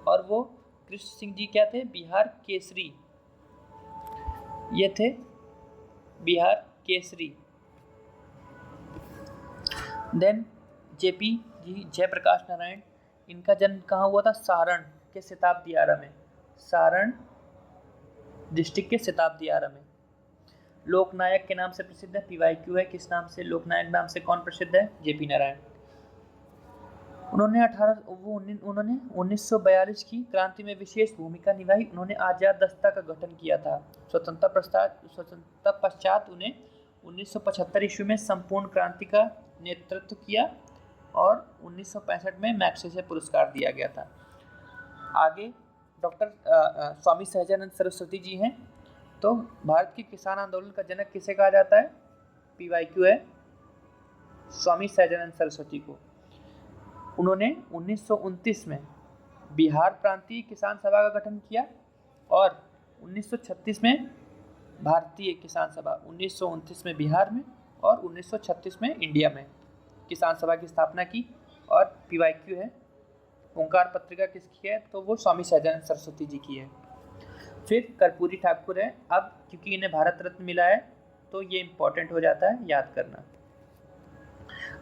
और वो कृष्ण सिंह जी क्या थे? बिहार केसरी, ये थे बिहार केसरी। देन JP जी, जयप्रकाश नारायण, इनका जन्म कहाँ हुआ था? सारण के शताब्दी आरा में। सारण डिस्ट्रिक्ट के शताब्दी आरा में। लोकनायक के नाम से प्रसिद्ध है, PYQ है। किस नाम से? लोकनायक नाम से कौन प्रसिद्ध है? JP नारायण। उन्होंने 1942 की क्रांति में विशेष भूमिका निभाई। उन्होंने आजाद दस्ता का गठन किया था। स्वतंत्रता पश्चात उन्हें 1975 ईस्वी में संपूर्ण क्रांति का नेतृत्व किया। और 1965 में मैग्सेसे पुरस्कार दिया गया था। आगे डॉक्टर स्वामी सहजानंद सरस्वती जी हैं। तो भारत के किसान आंदोलन का जनक किसे कहा जाता है? PYQ है स्वामी सहजानंद सरस्वती को। उन्होंने 1929 में बिहार प्रांतीय किसान सभा का गठन किया और 1936 में भारतीय किसान सभा, 1929 में बिहार में और 1936 में इंडिया में किसान सभा की स्थापना की। और PYQ है, ओंकार पत्रिका किसकी है? तो वो स्वामी सहजानंद सरस्वती जी की है। फिर कर्पूरी ठाकुर है। अब क्योंकि इन्हें भारत रत्न मिला है तो ये इम्पोर्टेंट हो जाता है याद करना।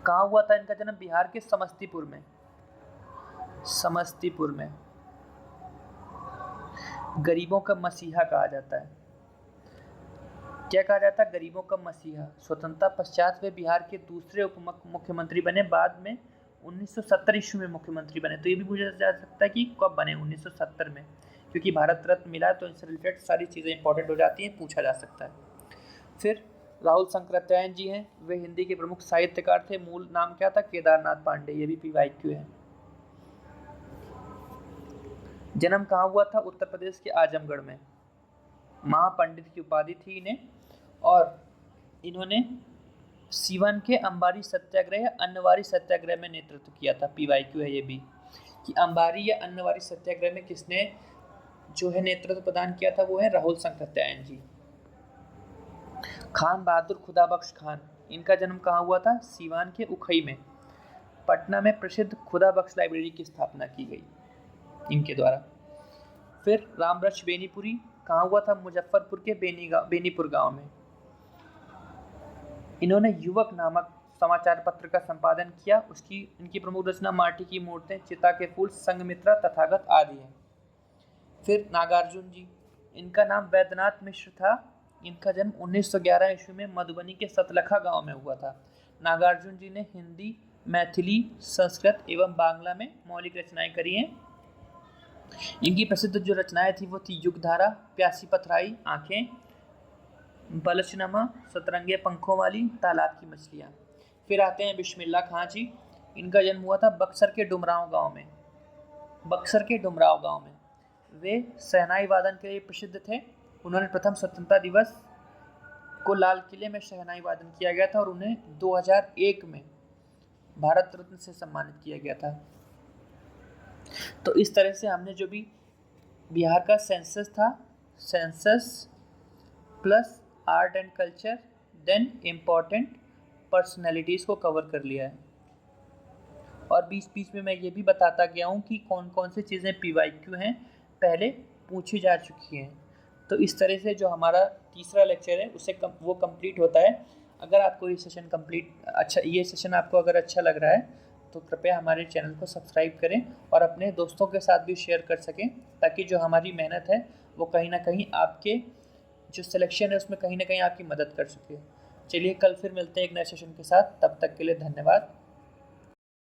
कहाँ हुआ था इनका जन्म? बिहार के समस्तीपुर में। समस्तीपुर में गरीबों का मसीहा कहा जाता है। क्या कहा जाता है? गरीबों का मसीहा। स्वतंत्रता पश्चात वे बिहार के दूसरे उप मुख्यमंत्री बने। बाद में 1970 ईस्वी में मुख्यमंत्री बने। तो ये भी पूछा जा सकता है कि कब बने? 1970 में, क्योंकि भारत रत्न मिला तो इनसे रिलेटेड सारी चीज़ें इंपॉर्टेंट हो जाती हैं, पूछा जा सकता है। फिर राहुल शंकराचार्य जी हैं। वे हिंदी के प्रमुख साहित्यकार थे। मूल नाम क्या था? केदारनाथ पांडे। ये भी PYQ है। जन्म कहाँ हुआ था? उत्तर प्रदेश के आजमगढ़ में। महापंडित की उपाधि थी इन्हें। और इन्होंने सीवन के अंबारी सत्याग्रह या अन्नवारी सत्याग्रह में नेतृत्व किया था। PYQ है ये भी, कि अंबारी या अन्नवारी सत्याग्रह में किसने जो है नेतृत्व प्रदान किया था? वो है राहुल शंकराचार्य जी। खान बहादुर खुदाबख्श खान, इनका जन्म कहाँ हुआ था? सीवान के उखई में। पटना में प्रसिद्ध खुदाबख्श लाइब्रेरी की स्थापना की गई इनके द्वारा। फिर रामरक्ष बेनीपुरी कहाँ हुआ था? मुजफ्फरपुर के बेनीपुर गांव में। इन्होंने युवक नामक समाचार पत्र का संपादन किया। उसकी इनकी प्रमुख रचना माटी की मूर्तें, चिता के फूल, संघमित्रा, तथागत आदि है। फिर नागार्जुन जी, इनका नाम वैद्यनाथ मिश्र था। इनका जन्म 1911 ईस्वी में मधुबनी के सतलखा गांव में हुआ था। नागार्जुन जी ने हिंदी, मैथिली, संस्कृत एवं बांग्ला में मौलिक रचनाएं करी हैं। इनकी प्रसिद्ध जो रचनाएं थी वो थी युगधारा, प्यासी पथराई आंखें, बलशनमा, सतरंगे पंखों वाली, तालाब की मछलियाँ। फिर आते हैं बिस्मिल्लाह खां जी। इनका जन्म हुआ था बक्सर के डुमरांव गांव में। बक्सर के डुमरांव गांव में वे शहनाई वादन के लिए प्रसिद्ध थे। उन्होंने प्रथम स्वतंत्रता दिवस को लाल किले में शहनाई वादन किया गया था और उन्हें 2001 में भारत रत्न से सम्मानित किया गया था। तो इस तरह से हमने जो भी बिहार का सेंसस था, census plus art and culture then important personalities को कवर कर लिया है। और बीच बीच में मैं ये भी बताता गया हूँ कि कौन कौन सी चीज़ें PYQ हैं, पहले पूछी जा चुकी हैं। तो इस तरह से जो हमारा तीसरा लेक्चर है उसे वो कंप्लीट होता है। अगर आपको ये सेशन ये सेशन आपको अगर अच्छा लग रहा है तो कृपया हमारे चैनल को सब्सक्राइब करें और अपने दोस्तों के साथ भी शेयर कर सकें, ताकि जो हमारी मेहनत है वो कहीं ना कहीं आपके जो सिलेक्शन है उसमें कहीं ना कहीं आपकी मदद कर सके। चलिए कल फिर मिलते हैं एक नए सेशन के साथ। तब तक के लिए धन्यवाद।